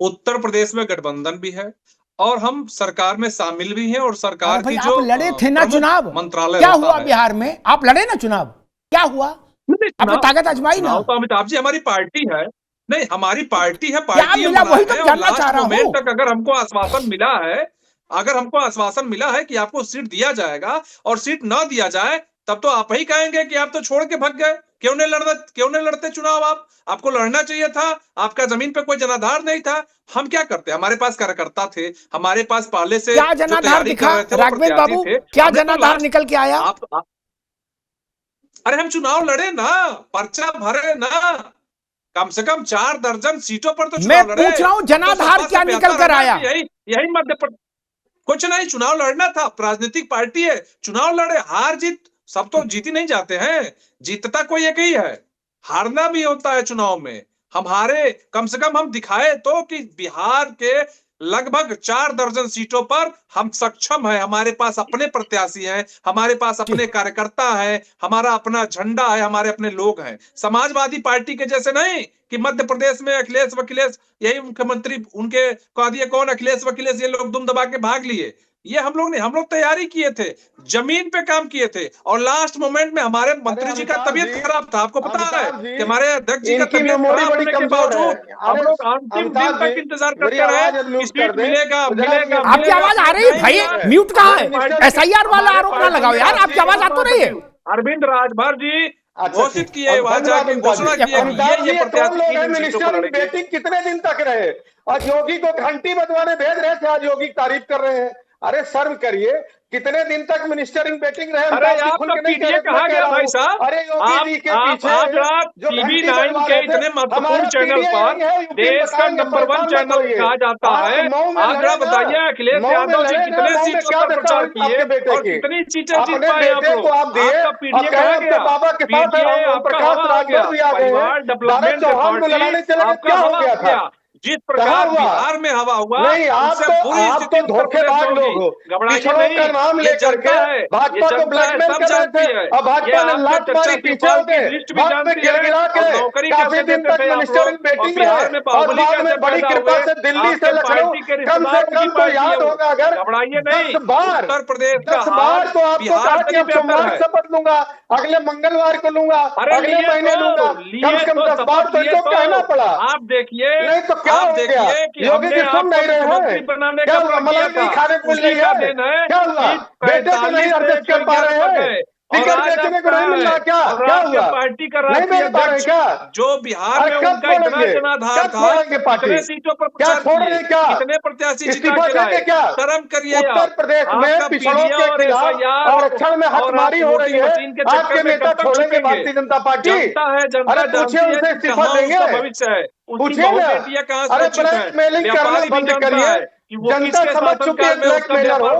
उत्तर प्रदेश में गठबंधन भी है और हम सरकार में शामिल भी हैं। और सरकार की जो लड़े थे ना चुनाव, मंत्रालय क्या हुआ बिहार में? आप लड़े ना चुनाव, क्या हुआ? आपने ताकत आजमाई ना। तो अमिताभ जी हमारी पार्टी है, नहीं हमारी पार्टी है, पार्टी मिला वही तो जानना चाह रहा हूं। तक अगर हमको आश्वासन मिला है, अगर हमको आश्वासन मिला है कि आपको सीट दिया जाएगा और सीट ना दिया जाए तब तो आप ही कहेंगे कि आप तो छोड़ के भाग गए, क्यों नहीं लड़ते चुनाव? आपको लड़ना चाहिए था, आपका जमीन पे कोई जनाधार नहीं था। हम क्या करते? हमारे पास कार्यकर्ता थे, हमारे पास पहले से क्या जनाधार दिखा राघवेंद्र बाबू? क्या जनाधार निकल के आया? अरे हम चुनाव लड़े ना, पर्चा भरे ना, कम से कम 4 दर्जन सीटों पर तो चुनाव लड़े। मैं पूछ रहा हूं जनाधार क्या निकल कर आया? यही मध्य प्रदेश, कुछ नहीं, चुनाव लड़ना था, राजनीतिक पार्टी है, चुनाव लड़े। हार जीत सब तो जीती नहीं जाते हैं, जीतता कोई एक ही है, हारना भी होता है चुनाव में। हम हारे, कम से कम हम दिखाए तो कि बिहार के लगभग 4 दर्जन सीटों पर हम सक्षम हैं, हमारे पास अपने प्रत्याशी हैं, हमारे पास अपने कार्यकर्ता हैं, हमारा अपना झंडा है, हमारे अपने लोग हैं। समाजवादी पार्टी के जैसे नहीं कि मध्य प्रदेश में अखिलेश वखिलेश यही मुख्यमंत्री, उनके कह दिए कौन अखिलेश वखिलेश, ये लोग दुम दबा के भाग लिए। ये हम लोग ने, हम लोग तैयारी किए थे, जमीन पे काम किए थे और लास्ट मोमेंट में हमारे मंत्री जी का तबियत खराब था। आपको पता है कि हमारे अध्यक्ष जी का तबियत खराब होने के बावजूद हम लोग अंतिम दिन तक इंतजार करते रहे, सीट मिलेगा। आपकी आवाज आ रही है भाई? म्यूट कहाँ है? एसआईआर वाला आरोप ना लगाओ यार, आपकी आवाज आ तो रही है। अरविंद राजभर जी घोषित किए, वहां जाके घोषणा की ये प्रत्याशी कितने दिन तक रहे और योगी को घंटी बजवाने भेज रहे थे, आज योगी की तारीफ कर रहे हैं। अरे शर्म करिए, कितने दिन तक मिनिस्टरिंग वेटिंग रहे? अरे आपका पीडीए कहा गया भाई साहब? अरे योगी जी के पीछे जो टीवी9 के इतने महत्वपूर्ण चैनल पर देश का नंबर 1 चैनल कहा जाता है, आप जरा बताइए अखिलेश यादव जी कितने सीटों पर प्रचार किए और कितनी सीटें जीत पाए आप लोग? आपका पीडीए कहा गया, पीडीए आपका हवा आ गया, परिवार डेवलपमेंट पार्टी आपका हवा आ गया। जिस प्रकार बिहार में हवा हुआ, नहीं, आप तो धोखेबाज लोग हो। पिछड़ों का नाम लेकर के भाजपा को ब्लैकमेल कर रहे थे, अब भाजपा ने लात मारी पीछे हो गए, वक्त में गिरा के काफी दिन तक मिनिस्टरिंग वेटिंग में और बाद में बड़ी कृपा से दिल्ली से लखनऊ कम से कम तो याद होगा, अगर 10 बार तो आपको कहा कि अब सोमवार शपथ लूंगा, अगले मंगलवार को लूंगा, अगले महीने लूंगा, कम से कम 10 बार तो इनको कहना पड़ा। आप देखिए, नहीं तो क्या हो गया? योगी जी सुन नहीं रहे हैं? क्या हुआ? मलाई नहीं खाने को मिल रही है? क्या हुआ? बेटे को नहीं एडजस्ट कर पा रहे हैं? टिकट बेचने को नहीं मिल रहा? क्या हुआ? पार्टी का नहीं मिल पा रहे क्या? जो बिहार में उनका इतना जनाधार था, कितने सीटों पर क्या छोड़ रहे? क्या कितने प्रत्याशी इस्तीफा देंगे? क्या शर्म करिए। उत्तर प्रदेश में पिछड़ों के खिलाफ आरक्षण में हकमारी हो रही है, आपके नेता छोड़ेंगे भारतीय जनता पार्टी? अरे पूछिए उनसे इस्तीफा देंगे? भविष्य है, पूछिए ना। अरे ब्लैकमेलिंग करना बंद करिए। जनता समझ चुकी है ब्लैकमेलर हो,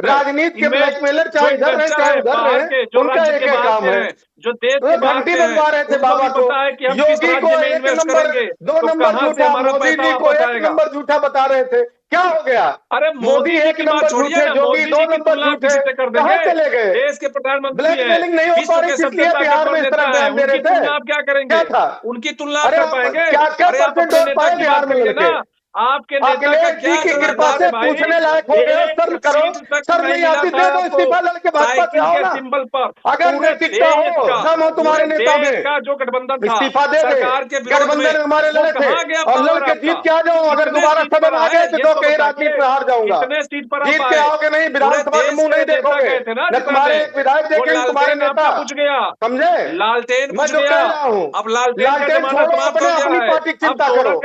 राजनीति के ब्लैकमेलर चाहे इधर रहे चाहे उधर रहे, उनका एक ही काम है। जो देश घंटी बजवा रहे थे बाबा को, योगी को 1 नंबर 2 नंबर झूठा, मोदी जी को 1 नंबर झूठा बता रहे थे। क्या हो गया? अरे मोदी 1 नंबर झूठे, योगी 2 नंबर झूठे, कहाँ चले गए? देश के प्रधानमंत्री ब्लैकमेलिंग नहीं हो पा रही, इसलिए बिहार में इस तरह बयान दे रहे थे। आप क्या करेंगे? क्या था? उनकी तुलना कर पाएंगे? क्या परसेंट वोट पाए बिहार में लड़के? आपके नेता का क्या की कृपा से पूछने लायक हो गए, सर करो, सर नहीं आती थे तो इस्तीफा लड़के भाजपा से आओ ना। सिंबल पर अगर नैतिकता हो, दम हो तुम्हारे नेता में, जो गठबंधन था, इस्तीफा दे दे। गठबंधन हमारे लड़े थे और लड़के जीत के आ जाओ। अगर दोबारा सदन आ गए तो कहीं राजनीति में हार जाऊंगा। जीत के आओगे नहीं, विधानसभा का मुंह नहीं देखोगे, न तुम्हारे एक विधायक देखेंगे तुम्हारे नेता। पूछ गया, समझे? लालटेन मैं जो कह रहा हूँ, अब लालटेन छोड़ो, अपनी पार्टी की चिंता करो,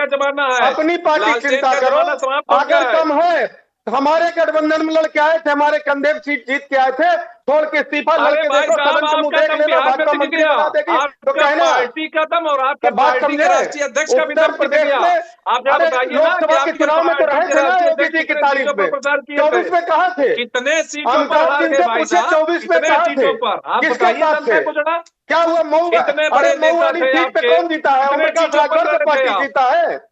अपनी पार्टी चिंता करो। अगर कम है, हमारे गठबंधन में लड़के आए थे, हमारे कंधे पे सीट जीत के आए थे, छोड़ के इस्तीफा लड़के देखो, सदन से मुंह देख लेना, भाजपा मंत्री बना देगी तो कहना पार्टी खत्म और आपके बात पार्टी के राष्ट्रीय अध्यक्ष का भी नाम किया गया। आप जरा बताइए ना, लोकसभा के चुनाव में तो रहे थे ना योगी जी की तारीफ में, 24 में कहा थे, कितने सीटों पर हार गए भाई साहब? 24 में कहा थे, किसके साथ थे? क्या हुआ? मऊ, अरे मऊ वाली सीट पे कौन जीता है? ओमप्रकाश राठौर का पार्टी जीता है।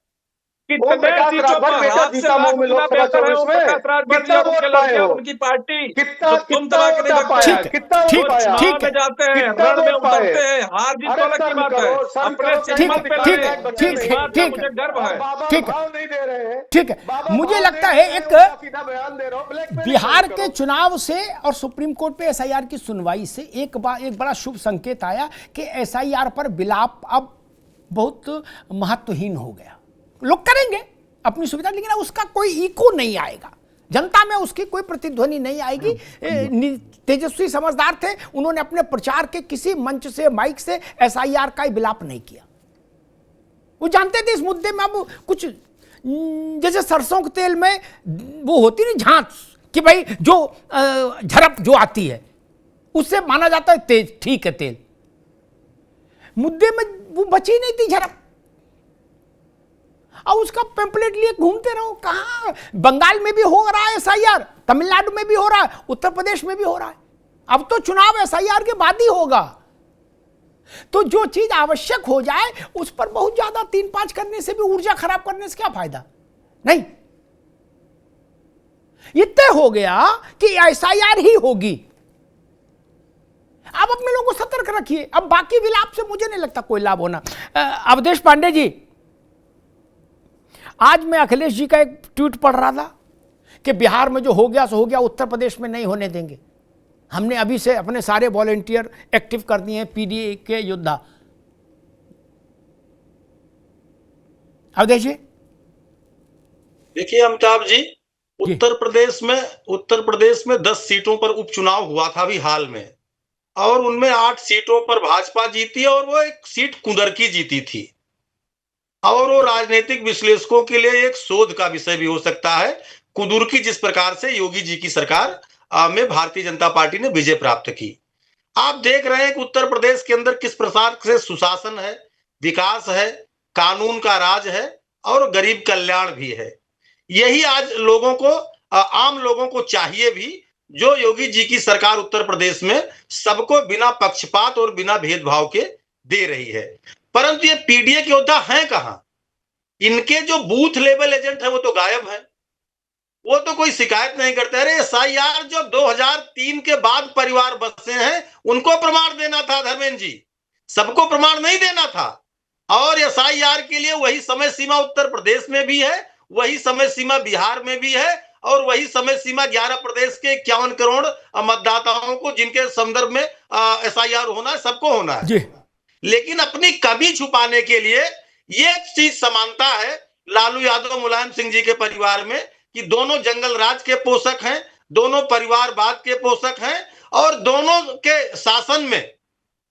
कितने सीटों पर हाथ से लाख गुना बेहतर है ओमप्रकाश राठौर के लड़के, उनकी पार्टी तुम दबा के नहीं रख पाया। चुनाव में जाते हैं, रण में उतरते हैं, हार जीत तो अलग की बात है, अपने सिंबल पे लड़े, ठीक मुझे गर्व है। ठीक है, मुझे लगता है एक बिहार के चुनाव से और सुप्रीम कोर्ट पे एसआईआर की सुनवाई से एक बड़ा शुभ संकेत आया कि एसआईआर पर विलाप अब बहुत महत्वहीन हो गया। लोग करेंगे अपनी सुविधा, लेकिन उसका कोई इको नहीं आएगा, जनता में उसकी कोई प्रतिध्वनि नहीं आएगी। तेजस्वी समझदार थे, उन्होंने अपने प्रचार के किसी मंच से, माइक से एसआईआर का विलाप नहीं किया। वो जानते थे इस मुद्दे में अब कुछ जैसे सरसों के तेल में वो होती नहीं झांस कि भाई जो झड़प जो आती है उससे माना जाता है तेज, ठीक है तेल, मुद्दे में वो बची नहीं थी झड़प। और उसका पैम्पलेट लिए घूमते रहो, कहां बंगाल में भी हो रहा है एसआईआर, तमिलनाडु में भी हो रहा है, उत्तर प्रदेश में भी हो रहा है। अब तो चुनाव एसआईआर के बाद ही होगा, तो जो चीज आवश्यक हो जाए उस पर बहुत ज्यादा 3-5 करने से भी, ऊर्जा खराब करने से क्या फायदा? नहीं, ये तय हो गया कि एसआईआर ही होगी। अब अपने लोगों को सतर्क रखिए, अब बाकी विलाप से मुझे नहीं लगता कोई लाभ होना। अवधेश पांडे जी, आज मैं अखिलेश जी का एक ट्वीट पढ़ रहा था कि बिहार में जो हो गया सो हो गया, उत्तर प्रदेश में नहीं होने देंगे। हमने अभी से अपने सारे वॉलंटियर एक्टिव कर दिए हैं, पीडीए के योद्धा। अवधेश जी देखिए अमिताभ जी, उत्तर प्रदेश में 10 सीटों पर उपचुनाव हुआ था अभी हाल में, और उनमें 8 सीटों पर भाजपा जीती और वो एक सीट कुंदरकी जीती थी। और वो राजनीतिक विश्लेषकों के लिए एक शोध का विषय भी हो सकता है, कुंदरकी जिस प्रकार से योगी जी की सरकार में भारतीय जनता पार्टी ने विजय प्राप्त की। आप देख रहे हैं कि उत्तर प्रदेश के अंदर किस प्रकार से सुशासन है, विकास है, कानून का राज है और गरीब कल्याण भी है। यही आज लोगों को, आम लोगों को चाहिए भी, जो योगी जी की सरकार उत्तर प्रदेश में सबको बिना पक्षपात और बिना भेदभाव के दे रही है। परंतु ये पीडीए के योद्धा हैं कहां? इनके जो बूथ लेवल एजेंट है वो तो गायब है, वो तो कोई शिकायत नहीं करते। अरे एसआईआर जो 2003 के बाद परिवार बसे हैं उनको प्रमाण देना था धर्मेंद्र जी, सबको प्रमाण नहीं देना था। और एसआईआर के लिए वही समय सीमा उत्तर प्रदेश में भी है, वही समय सीमा बिहार में भी है और वही समय सीमा 11 प्रदेश के 51 करोड़ मतदाताओं को जिनके संदर्भ में एसआईआर होना है, सबको होना है। लेकिन अपनी कमी छुपाने के लिए ये चीज समानता है लालू यादव मुलायम सिंह जी के परिवार में कि दोनों जंगल राज के पोषक हैं, दोनों परिवारवाद के पोषक हैं और दोनों के शासन में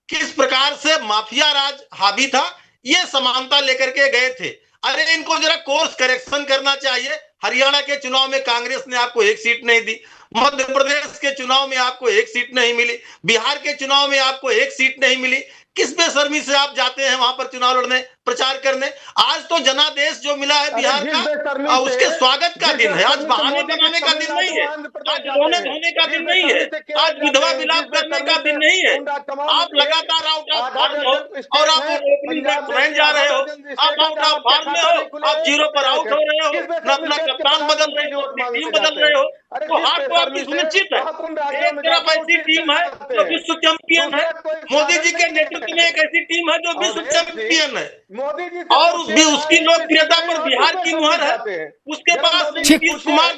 किस प्रकार से माफिया राज हावी था, ये समानता लेकर के गए थे। अरे इनको जरा कोर्स करेक्शन करना चाहिए। हरियाणा के चुनाव में कांग्रेस ने आपको एक सीट नहीं दी, मध्य प्रदेश के चुनाव में आपको एक सीट नहीं मिली, बिहार के चुनाव में आपको एक सीट नहीं मिली। किस बेशर्मी से आप जाते हैं वहां पर चुनाव लड़ने, प्रचार करने? आज तो जनादेश जो मिला है बिहार का, उसके स्वागत का दिन है। आज बहाने बनाने का दिन नहीं है, आज रोने धोने का दिन नहीं है, आज विधवा विलाप करने का दिन नहीं है। आप लगातार आउट ऑफ फॉर्म हो और आप ओपनिंग बैट्समैन जा रहे हो, आप आउट ऑफ फॉर्म में हो, आप जीरो पर आउट हो रहे हो, न अपना कप्तान बदल रहे हो, अपनी टीम बदल रहे हो, तो हार तो आपकी सुनिश्चित है। एक तरफ ऐसी टीम है जो विश्व चैंपियन है, मोदी जी के नेतृत्व में एक ऐसी टीम है जो विश्व चैंपियन है और उसकी लोकप्रियता पर बिहार की मुहर है। उसके पास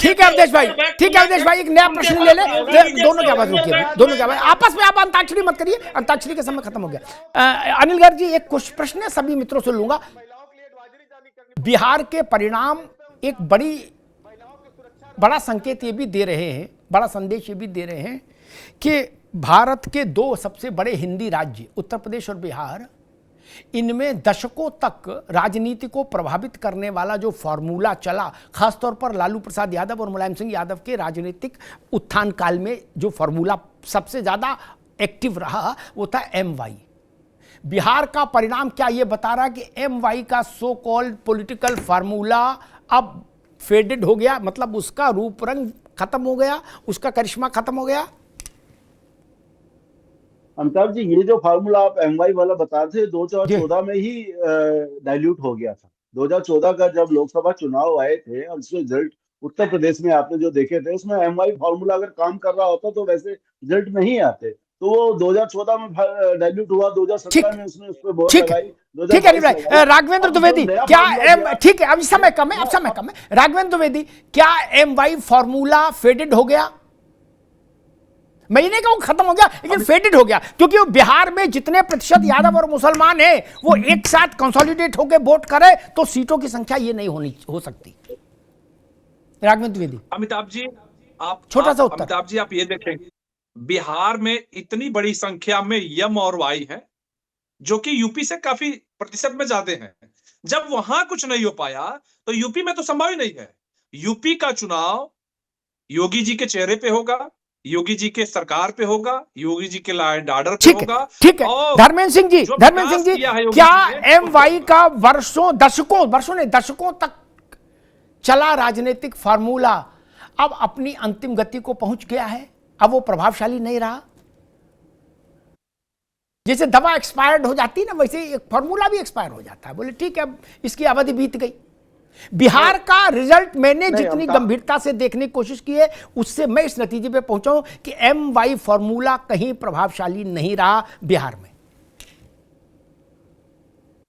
ठीक है अवधेश भाई, ठीक है अवधेश भाई, एक नया प्रश्न ले ले। दोनों की आवाज रुकिए, दोनों की आवाज आपस में, आप अंताक्षरी मत करिए, अंताक्षरी का समय खत्म हो गया। अनिल गर्ग जी, एक कुछ प्रश्न है, सभी मित्रों से लूंगा। बिहार के परिणाम एक बड़ा संकेत ये भी दे रहे हैं, बड़ा संदेश ये भी दे रहे हैं कि भारत के दो सबसे बड़े हिंदी राज्य उत्तर प्रदेश और बिहार, इनमें दशकों तक राजनीति को प्रभावित करने वाला जो फॉर्मूला चला, खासतौर पर लालू प्रसाद यादव और मुलायम सिंह यादव के राजनीतिक उत्थान काल में जो फॉर्मूला सबसे ज्यादा एक्टिव रहा वो था MY। बिहार का परिणाम क्या ये बता रहा है कि MY का सो कॉल्ड पॉलिटिकल फार्मूला अब फेडेड हो गया, मतलब उसका रूप रंग खत्म हो गया, उसका करिश्मा खत्म हो गया? अमिताभ जी, ये जो फार्मूला आप MY वाला बता रहे थे 2014 में ही डाइल्यूट हो गया था। 2014 का जब लोकसभा चुनाव आए थे और उसके रिजल्ट उत्तर प्रदेश में आपने जो देखे थे, उसमें MY फार्मूला अगर काम कर रहा होता तो वैसे रिजल्ट नहीं आते। तो वो 2014 में डाइल्यूट हुआ, 2017 में उसने उस पर बहुत लगाई। ठीक है राघवेंद्र द्विवेदी, क्या ठीक है, अब समय कम है, अब समय कम है। राघवेंद्र द्विवेदी, क्या MY फार्मूला फेडेड हो गया? मैं नहीं कहूं खत्म हो गया, लेकिन फेडेड हो गया, क्योंकि बिहार में जितने प्रतिशत यादव और मुसलमान हैं वो एक साथ कंसोलिडेट होकर वोट करे तो सीटों की संख्या ये नहीं हो सकती। राघवेंद्र द्विवेदी। अमिताभ जी, आप छोटा सा उत्तर। अमिताभ जी, आप ये देखेंगे बिहार में इतनी बड़ी संख्या में यम और वाई है जो कि यूपी से काफी प्रतिशत में जाते हैं। जब वहां कुछ नहीं हो पाया तो यूपी में तो संभव ही नहीं है। यूपी का चुनाव योगी जी के चेहरे पे होगा, योगी जी के सरकार पे होगा, योगी जी के लॉ एंड ऑर्डर पे होगा। ठीक है धर्मेंद्र सिंह जी, क्या MY का दशकों तक चला राजनीतिक फार्मूला अब अपनी अंतिम गति को पहुंच गया है? अब वो प्रभावशाली नहीं रहा? जैसे दवा एक्सपायर्ड हो जाती है ना, वैसे एक फार्मूला भी एक्सपायर हो जाता है। बोले ठीक है, इसकी अवधि बीत गई। बिहार का रिजल्ट मैंने जितनी गंभीरता से देखने की कोशिश की है, उससे मैं इस नतीजे पे पहुंचा हूं कि MY फॉर्मूला कहीं प्रभावशाली नहीं रहा बिहार में।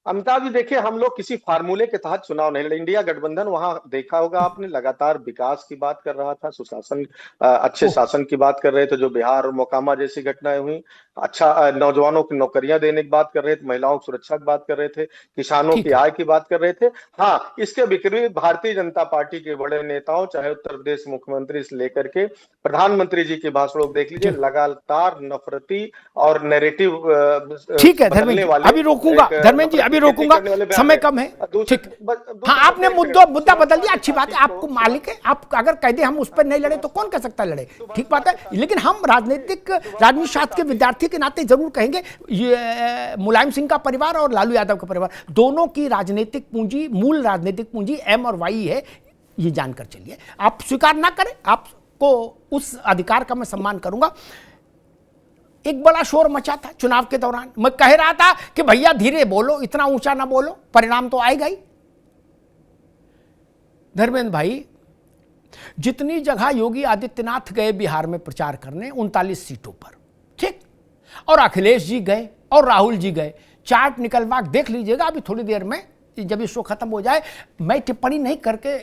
अमिताभ जी, देखिए, हम लोग किसी फार्मूले के तहत चुनाव नहीं लड़े। इंडिया गठबंधन, वहां देखा होगा आपने, लगातार विकास की बात कर रहा था, सुशासन, अच्छे शासन की बात कर रहे थे। जो बिहार और मोकामा जैसी घटनाएं हुई, अच्छा नौजवानों की नौकरियां देने की बात कर रहे थे, महिलाओं की सुरक्षा की बात कर रहे थे, किसानों की आय की बात कर रहे थे। हाँ, इसके विपरीत भारतीय जनता पार्टी के बड़े नेताओं, चाहे उत्तर प्रदेश मुख्यमंत्री से लेकर के प्रधानमंत्री जी के भाषणों को देख लीजिए, लगातार नफरती और नैरेटिव ठीक है धर्मेंद्र जी, अभी रोकूंगा धर्मेंद्र जी, अभी रोकूंगा, समय कम है। ठीक, हाँ आपने मुद्दा बदल दिया, अच्छी बात है, आपको मालिक है, आप अगर कह दे हम उस पर नहीं लड़े तो कौन कह सकता है लड़े, ठीक बात है। लेकिन हम राजनीति शास्त्र के विद्यार्थी के नाते जरूर कहेंगे, ये मुलायम सिंह का परिवार और लालू यादव का परिवार दोनों की राजनीतिक पूंजी, मूल राजनीतिक पूंजी एम और वाई है, ये जानकर चलिए। आप स्वीकार ना करें, आपको उस अधिकार का मैं सम्मान करूंगा। एक बड़ा शोर मचा था चुनाव के दौरान, मैं कह रहा था कि भैया धीरे बोलो, इतना ऊंचा ना बोलो, परिणाम तो आएगा ही। धर्मेंद्र भाई, जितनी जगह योगी आदित्यनाथ गए बिहार में प्रचार करने 39 सीटों पर, ठीक, और अखिलेश जी गए और राहुल जी गए, चार्ट निकलवा देख लीजिएगा। अभी थोड़ी देर में जब ये शो खत्म हो जाए, मैं टिप्पणी नहीं करके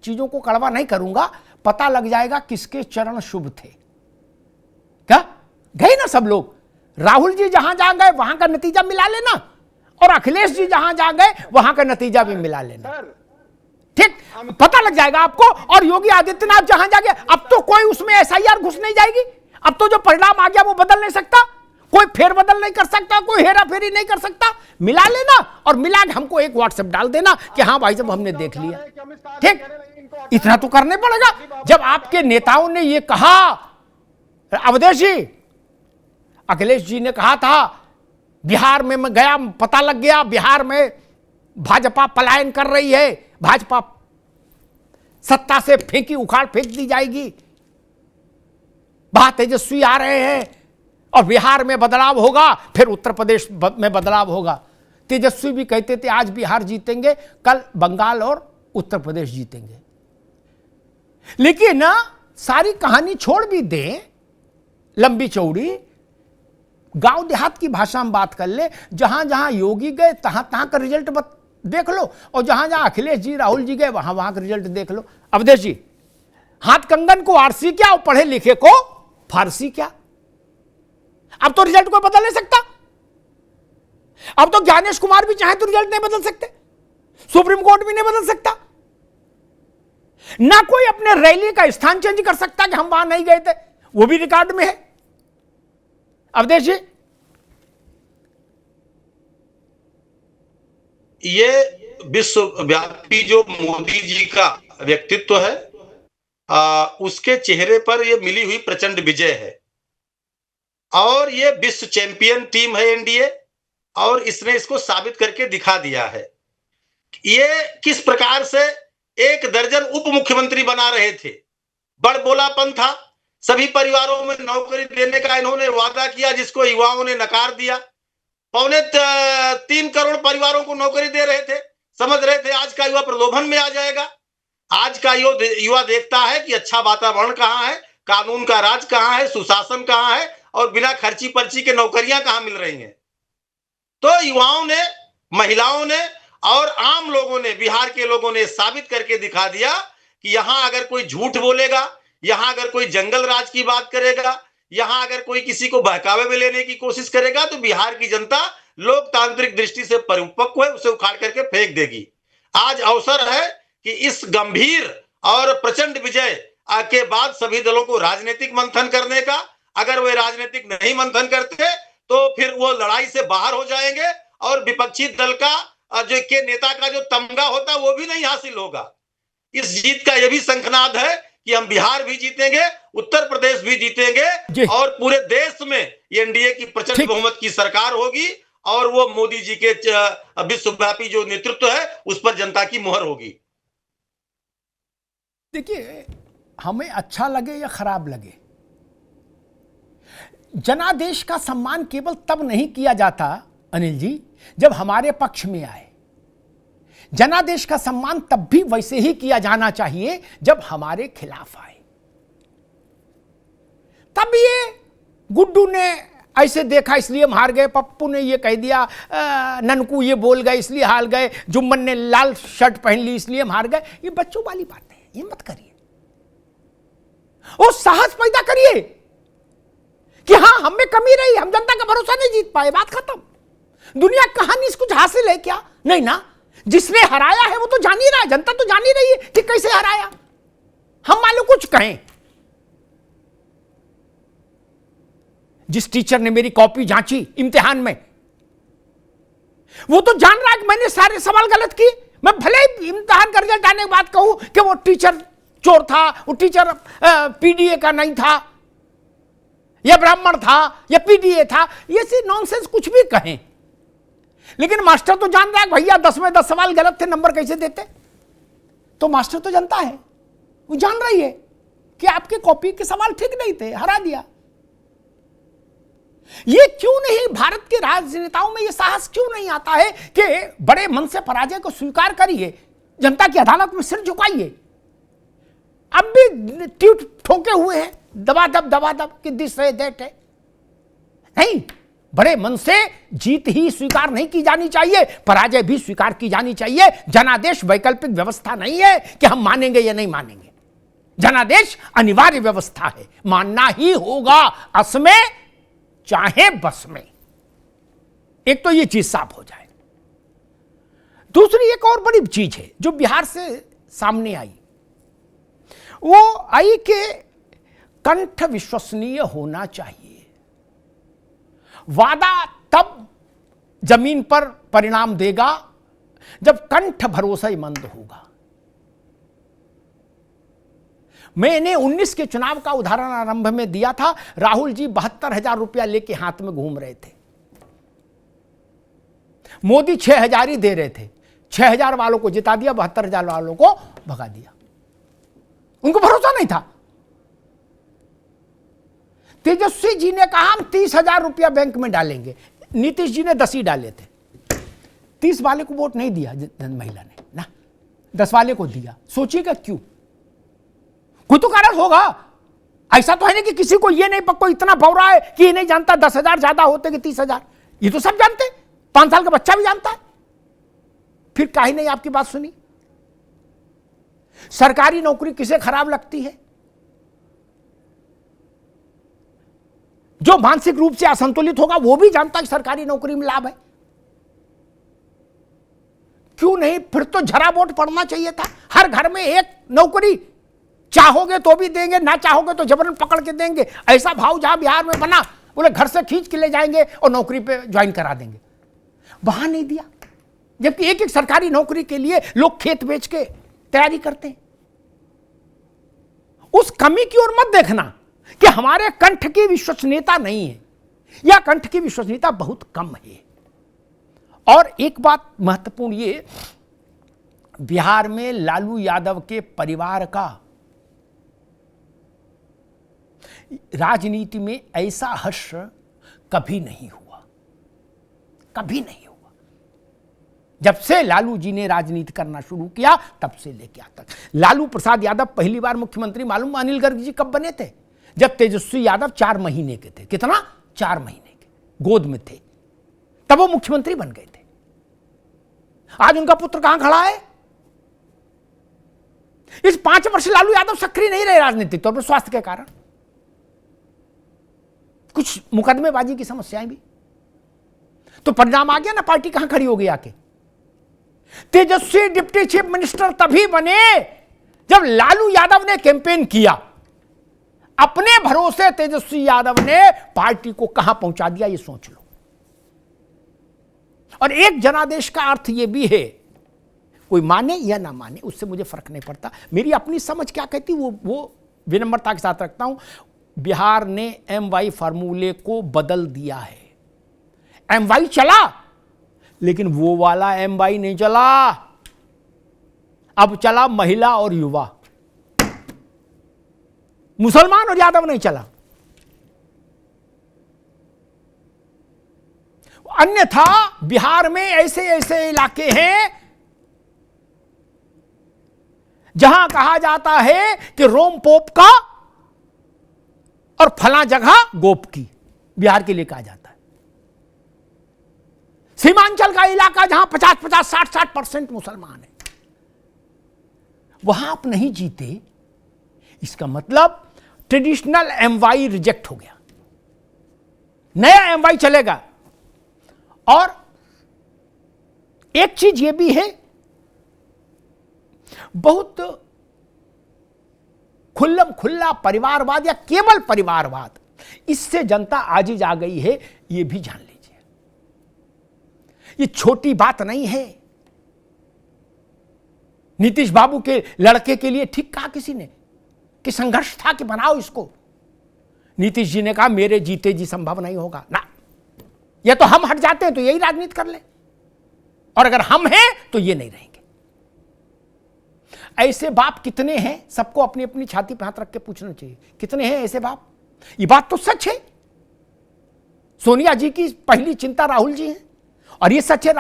चीजों को कड़वा नहीं करूंगा, पता लग जाएगा किसके चरण शुभ थे। क्या गए ना सब लोग, राहुल जी जहां जहां गए वहां का नतीजा मिला लेना, और अखिलेश जी जहां जहां गए वहां का नतीजा भी मिला लेना, ठीक, पता लग जाएगा आपको। और योगी आदित्यनाथ जहां जाएंगे, अब तो कोई उसमें एसआईआर घुस नहीं जाएगी, अब तो जो परिणाम आ गया वो बदल नहीं सकता, कोई फेरबदल नहीं कर सकता, कोई हेरा फेरी नहीं कर सकता। मिला लेना और मिला के हमको एक व्हाट्सएप डाल देना कि हाँ भाई साहब हमने देख लिया, ठीक, इतना तो करने पड़ेगा। जब आपके नेताओं ने ये कहा, अवधेश जी, अखिलेश जी ने कहा था बिहार में मैं गया, पता लग गया बिहार में भाजपा पलायन कर रही है, भाजपा सत्ता से फेंकी उखाड़ फेंक दी जाएगी, बहुत तेजस्वी आ रहे हैं और बिहार में बदलाव होगा, फिर उत्तर प्रदेश में बदलाव होगा। तेजस्वी भी कहते थे आज बिहार जीतेंगे, कल बंगाल और उत्तर प्रदेश जीतेंगे। लेकिन ना सारी कहानी छोड़ भी दें लंबी चौड़ी, गांव देहात की भाषा में बात कर ले, जहां जहां योगी गए तहां तहां का रिजल्ट देख लो, और जहां जहां अखिलेश जी राहुल जी गए वहां वहां का रिजल्ट देख लो। अवधेश जी, हाथ कंगन को आरसी क्या और पढ़े लिखे को फारसी क्या, अब तो रिजल्ट कोई बदल नहीं सकता। अब तो ज्ञानेश कुमार भी चाहे तो रिजल्ट नहीं बदल सकते, सुप्रीम कोर्ट भी नहीं बदल सकता, ना कोई अपने रैली का स्थान चेंज कर सकता कि हम वहां नहीं गए थे, वो भी रिकॉर्ड में है। अवधेश जी, ये विश्वव्यापी जो मोदी जी का व्यक्तित्व है, उसके चेहरे पर ये मिली हुई प्रचंड विजय है, और ये विश्व चैंपियन टीम है एनडीए, और इसने इसको साबित करके दिखा दिया है। ये किस प्रकार से एक दर्जन उप मुख्यमंत्री बना रहे थे, बड़बोलापन था, सभी परिवारों में नौकरी देने का इन्होंने वादा किया जिसको युवाओं ने नकार दिया। 3.25 करोड़ परिवारों को नौकरी दे रहे थे, समझ रहे थे आज का युवा प्रलोभन में आ जाएगा। आज का युवा देखता है कि अच्छा वातावरण कहाँ है, कानून का राज कहाँ है, सुशासन कहाँ है, और बिना खर्ची पर्ची के नौकरियां कहाँ मिल रही हैं। तो युवाओं ने, महिलाओं ने और आम लोगों ने, बिहार के लोगों ने साबित करके दिखा दिया कि यहां अगर कोई झूठ बोलेगा, यहां अगर कोई जंगल राज की बात करेगा, यहां अगर कोई किसी को बहकावे में लेने की कोशिश करेगा, तो बिहार की जनता लोकतांत्रिक दृष्टि से परिपक्व है, उसे उखाड़ करके फेंक देगी। आज अवसर है कि इस गंभीर और प्रचंड विजय के बाद सभी दलों को राजनीतिक मंथन करने का, अगर वे राजनीतिक नहीं मंथन करते तो फिर वो लड़ाई से बाहर हो जाएंगे, और विपक्षी दल का जो के नेता का जो तमगा होता है वो भी नहीं हासिल होगा। इस जीत का यह भी शंखनाद है कि हम बिहार भी जीतेंगे, उत्तर प्रदेश भी जीतेंगे, और पूरे देश में एनडीए की प्रचंड बहुमत की सरकार होगी, और वो मोदी जी के विश्वव्यापी जो नेतृत्व है उस पर जनता की मुहर होगी। देखिए, हमें अच्छा लगे या खराब लगे, जनादेश का सम्मान केवल तब नहीं किया जाता अनिल जी जब हमारे पक्ष में आए। जनादेश का सम्मान तब भी वैसे ही किया जाना चाहिए जब हमारे खिलाफ आए। तब ये गुड्डू ने ऐसे देखा इसलिए हम हार गए, पप्पू ने ये कह दिया, ननकू ये बोल गए इसलिए हार गए, जुम्मन ने लाल शर्ट पहन ली इसलिए हम हार गए, ये बच्चों वाली बातें हैं, ये मत करिए। और साहस पैदा करिए कि हां हम में कमी रही, हम जनता का भरोसा नहीं जीत पाए, बात खत्म। दुनिया कहानी कुछ हासिल है क्या? नहीं ना। जिसने हराया है वो तो जान ही रहा है, जनता तो जान ही रही है कि कैसे हराया। हम मान लो कुछ कहें, जिस टीचर ने मेरी कॉपी जांची इम्तिहान में, वो तो जान रहा है कि मैंने सारे सवाल गलत किए। मैं भले ही इम्तिहान का रिजल्ट आने के बाद कहूं कि वो टीचर चोर था, वो टीचर पीडीए का नहीं था, या ब्राह्मण था, या पीडीए था, ये सी नॉनसेंस कुछ भी कहें, लेकिन मास्टर तो जान रहा है भैया 10 में 10 सवाल गलत थे, नंबर कैसे देते? तो मास्टर तो जानता है, वो जान रही है कि आपके कॉपी के सवाल ठीक नहीं थे, हरा दिया। ये क्यों नहीं, भारत के राजनेताओं में ये साहस क्यों नहीं आता है कि बड़े मन से पराजय को स्वीकार करिए, जनता की अदालत में सिर झुकाइए? अब भी ट्वीट ठोके हुए हैं दबा दब कि दिस है दैट है। नहीं, बड़े मन से जीत ही स्वीकार नहीं की जानी चाहिए, पराजय भी स्वीकार की जानी चाहिए। जनादेश वैकल्पिक व्यवस्था नहीं है कि हम मानेंगे या नहीं मानेंगे। जनादेश अनिवार्य व्यवस्था है, मानना ही होगा, अस में चाहे बस में। एक तो ये चीज साफ हो जाए। दूसरी एक और बड़ी चीज है जो बिहार से सामने आई, वो आई कि कंठ विश्वसनीय होना चाहिए। वादा तब जमीन पर परिणाम देगा जब कंठ भरोसेमंद होगा। मैंने 19 के चुनाव का उदाहरण आरंभ में दिया था। राहुल जी 72,000 रुपया लेके हाथ में घूम रहे थे, मोदी 6,000 ही दे रहे थे। 6,000 वालों को जिता दिया, 72,000 वालों को भगा दिया। उनको भरोसा नहीं था। तेजस्वी जी ने कहा हम 30,000 रुपया बैंक में डालेंगे, नीतीश जी ने 10 ही डाले थे। 30 वाले को वोट नहीं दिया महिला ने ना, 10 वाले को दिया। सोचिएगा क्यों? कोई तो कारण होगा। ऐसा तो है नहीं कि किसी को ये नहीं पक्को इतना भौरा है कि ये नहीं जानता 10,000 ज्यादा होते कि 30,000। ये तो सब जानते, 5 साल का बच्चा भी जानता है। फिर काहे नहीं आपकी बात सुनी? सरकारी नौकरी किसे खराब लगती है? जो मानसिक रूप से असंतुलित होगा वो भी जानता है सरकारी नौकरी में लाभ है। क्यों नहीं? फिर तो झरा वोट पड़ना चाहिए था। हर घर में एक नौकरी, चाहोगे तो भी देंगे, ना चाहोगे तो जबरन पकड़ के देंगे। ऐसा भाव जहां बिहार में बना, बोले घर से खींच के ले जाएंगे और नौकरी पे ज्वाइन करा देंगे। वहां नहीं दिया, जबकि एक एक सरकारी नौकरी के लिए लोग खेत बेच के तैयारी करते हैं। उस कमी की ओर मत देखना कि हमारे कंठ की विश्वसनीयता नहीं है, या कंठ की विश्वसनीयता बहुत कम है। और एक बात महत्वपूर्ण, ये बिहार में लालू यादव के परिवार का राजनीति में ऐसा हर्ष कभी नहीं हुआ, कभी नहीं हुआ। जब से लालू जी ने राजनीति करना शुरू किया तब से लेकर आज तक। लालू प्रसाद यादव पहली बार मुख्यमंत्री मालूम अनिल गर्ग जी कब बने थे? जब तेजस्वी यादव 4 महीने के थे। कितना? 4 महीने के, गोद में थे, तब वो मुख्यमंत्री बन गए थे। आज उनका पुत्र कहां खड़ा है? इस 5 वर्ष लालू यादव सक्रिय नहीं रहे राजनीतिक तौर पर, स्वास्थ्य के कारण, कुछ मुकदमेबाजी की समस्याएं भी। तो परिणाम आ गया ना, पार्टी कहां खड़ी हो गई आके। तेजस्वी डिप्टी चीफ मिनिस्टर तभी बने जब लालू यादव ने कैंपेन किया। अपने भरोसे तेजस्वी यादव ने पार्टी को कहां पहुंचा दिया, ये सोच लो। और एक जनादेश का अर्थ यह भी है, कोई माने या ना माने उससे मुझे फर्क नहीं पड़ता। मेरी अपनी समझ क्या कहती वो विनम्रता के साथ रखता हूं। बिहार ने MY फार्मूले को बदल दिया है। MY चला, लेकिन वो वाला MY नहीं चला। अब चला महिला और युवा, मुसलमान और यादव नहीं चला। अन्यथा बिहार में ऐसे ऐसे इलाके हैं जहां कहा जाता है कि रोम पोप का और फला जगह गोप की, बिहार के लिए कहा जाता है। सीमांचल का इलाका जहां 50-50, 60-60% मुसलमान है, वहां आप नहीं जीते। इसका मतलब ट्रेडिशनल MY रिजेक्ट हो गया। नया एमवाई चलेगा। और एक चीज ये भी है, बहुत खुल्लम खुल्ला परिवारवाद या केवल परिवारवाद, इससे जनता आजीज आ गई है, ये भी जान लीजिए। ये छोटी बात नहीं है। नीतीश बाबू के लड़के के लिए ठीक कहा किसी ने कि संघर्ष था कि बनाओ इसको। नीतीश जी ने कहा मेरे जीते जी संभव नहीं होगा ना, या तो हम हट जाते हैं तो यही राजनीति कर ले, और अगर हम हैं तो ये नहीं रहेंगे। ऐसे बाप कितने हैं, सबको अपनी अपनी छाती पर हाथ रख के पूछना चाहिए, कितने हैं ऐसे बाप। ये बात तो सच है। सोनिया जी की पहली चिंता राहुल जी हैं, और ये सच है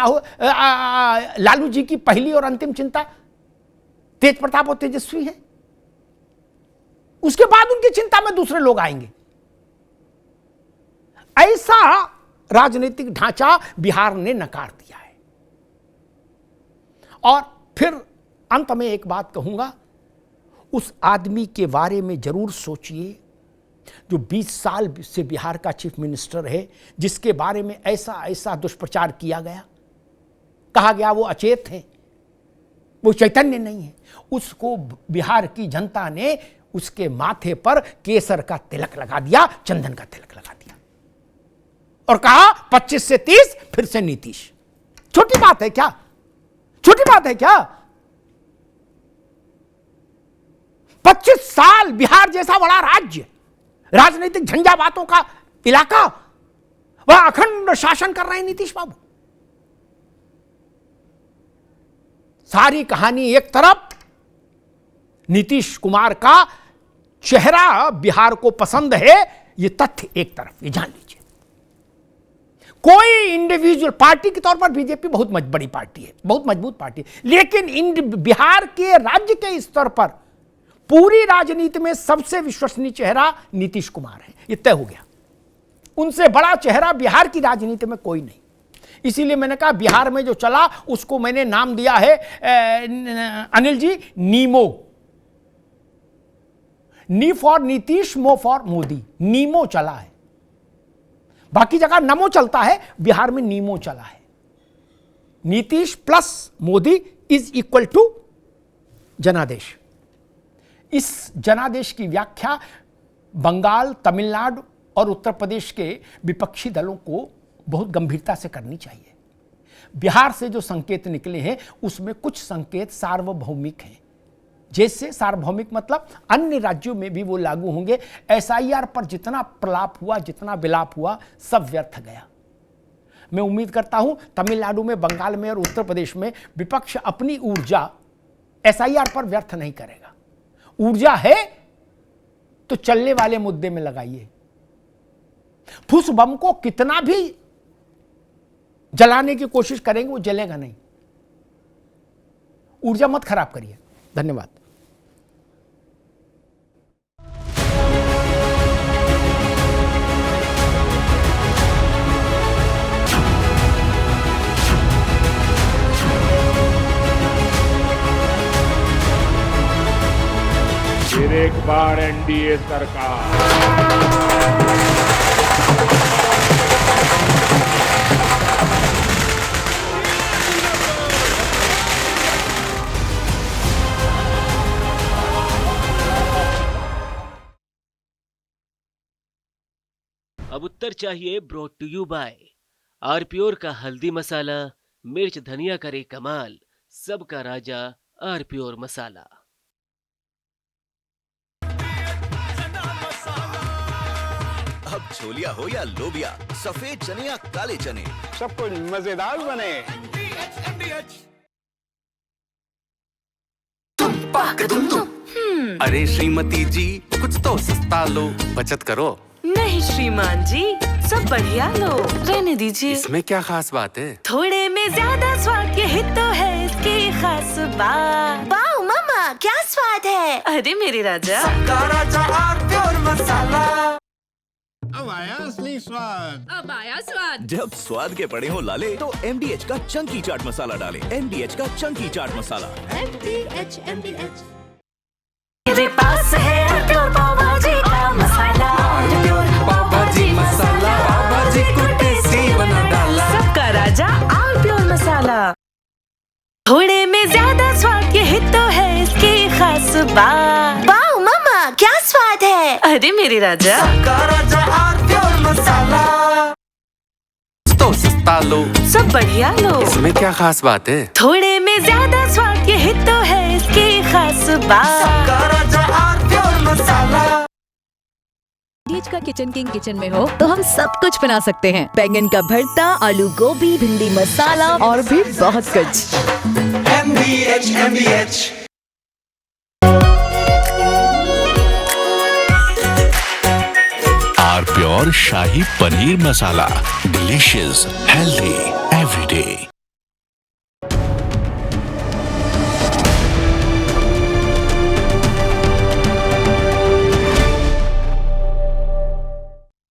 लालू जी की पहली और अंतिम चिंता तेज प्रताप और तेजस्वी है। उसके बाद उनकी चिंता में दूसरे लोग आएंगे। ऐसा राजनीतिक ढांचा बिहार ने नकार दिया है। और फिर अंत में एक बात कहूंगा, उस आदमी के बारे में जरूर सोचिए जो 20 साल से बिहार का चीफ मिनिस्टर है, जिसके बारे में ऐसा ऐसा दुष्प्रचार किया गया, कहा गया वो अचेत है, वो चैतन्य नहीं है। उसको बिहार की जनता ने उसके माथे पर केसर का तिलक लगा दिया, चंदन का तिलक लगा दिया, और कहा 25 से 30 फिर से नीतीश। छोटी बात है क्या? छोटी बात है क्या? 25 साल बिहार जैसा बड़ा राज्य, राजनीतिक झंझावातों का इलाका, वह अखंड शासन कर रहे हैं नीतीश बाबू। सारी कहानी एक तरफ, नीतीश कुमार का चेहरा बिहार को पसंद है, यह तथ्य एक तरफ, ये जान लीजिए। कोई इंडिविजुअल पार्टी के तौर पर बीजेपी बहुत बड़ी पार्टी है, बहुत मजबूत पार्टी है, लेकिन बिहार के राज्य के स्तर पर पूरी राजनीति में सबसे विश्वसनीय चेहरा नीतीश कुमार है, ये तय हो गया। उनसे बड़ा चेहरा बिहार की राजनीति में कोई नहीं। इसीलिए मैंने कहा बिहार में जो चला उसको मैंने नाम दिया है अनिल जी, नीमो। नी फॉर नीतीश, मो फॉर मोदी। नीमो चला है। बाकी जगह नमो चलता है, बिहार में नीमो चला है। Nitish plus Modi is equal to जनादेश। इस जनादेश की व्याख्या बंगाल, तमिलनाडु और उत्तर प्रदेश के विपक्षी दलों को बहुत गंभीरता से करनी चाहिए। बिहार से जो संकेत निकले हैं उसमें कुछ संकेत सार्वभौमिक हैं, जैसे सार्वभौमिक मतलब अन्य राज्यों में भी वो लागू होंगे। एसआईआर पर जितना प्रलाप हुआ, जितना विलाप हुआ, सब व्यर्थ गया। मैं उम्मीद करता हूं तमिलनाडु में, बंगाल में और उत्तर प्रदेश में विपक्ष अपनी ऊर्जा एसआईआर पर व्यर्थ नहीं करेगा। ऊर्जा है तो चलने वाले मुद्दे में लगाइए। फुस बम को कितना भी जलाने की कोशिश करेंगे वो जलेगा नहीं। ऊर्जा मत खराब करिए। धन्यवाद। फिर एक बार एनडीए सरकार। अब उत्तर चाहिए ब्रॉट टू यू बाय आरपीओर का हल्दी मसाला, मिर्च धनिया करे कमाल, सबका राजा आरपीओर मसाला। अब छोलिया हो या लोबिया, सफेद चने या काले चने, सब कुछ मजेदार बने। अरे श्रीमती जी, कुछ तो सस्ता लो, बचत करो। नहीं श्रीमान जी, सब बढ़िया लो, रहने दीजिए। इसमें क्या खास बात है? थोड़े में ज्यादा स्वाद, यही तो है इसकी खास बात। वाओ मामा, क्या स्वाद है। अरे मेरे राजा, सबका राजा आरपीओर मसाला। अब आया असली स्वाद। अब आया स्वाद। जब स्वाद के पड़े हो लाले, तो MDH का चंकी चाट मसाला डालें। MDH का चंकी चाट मसाला। MDH। मेरे पास है आरपीओर पाव भाजी का मसाला, आरपीओर पाव भाजी मसाला। खास बात। वाओ मम्मा क्या स्वाद है। अरे मेरे राजा तो सस्ता लो, सब बढ़िया लो। इसमें क्या खास बात है? थोड़े में ज्यादा स्वाद, यही तो है इसकी खास बात। एमडीएच का किचन किंग किचन में हो तो हम सब कुछ बना सकते हैं। बैंगन का भरता, आलू गोभी, भिंडी मसाला और भी बहुत कुछ। MDH are pure shahi paneer masala, delicious, healthy everyday.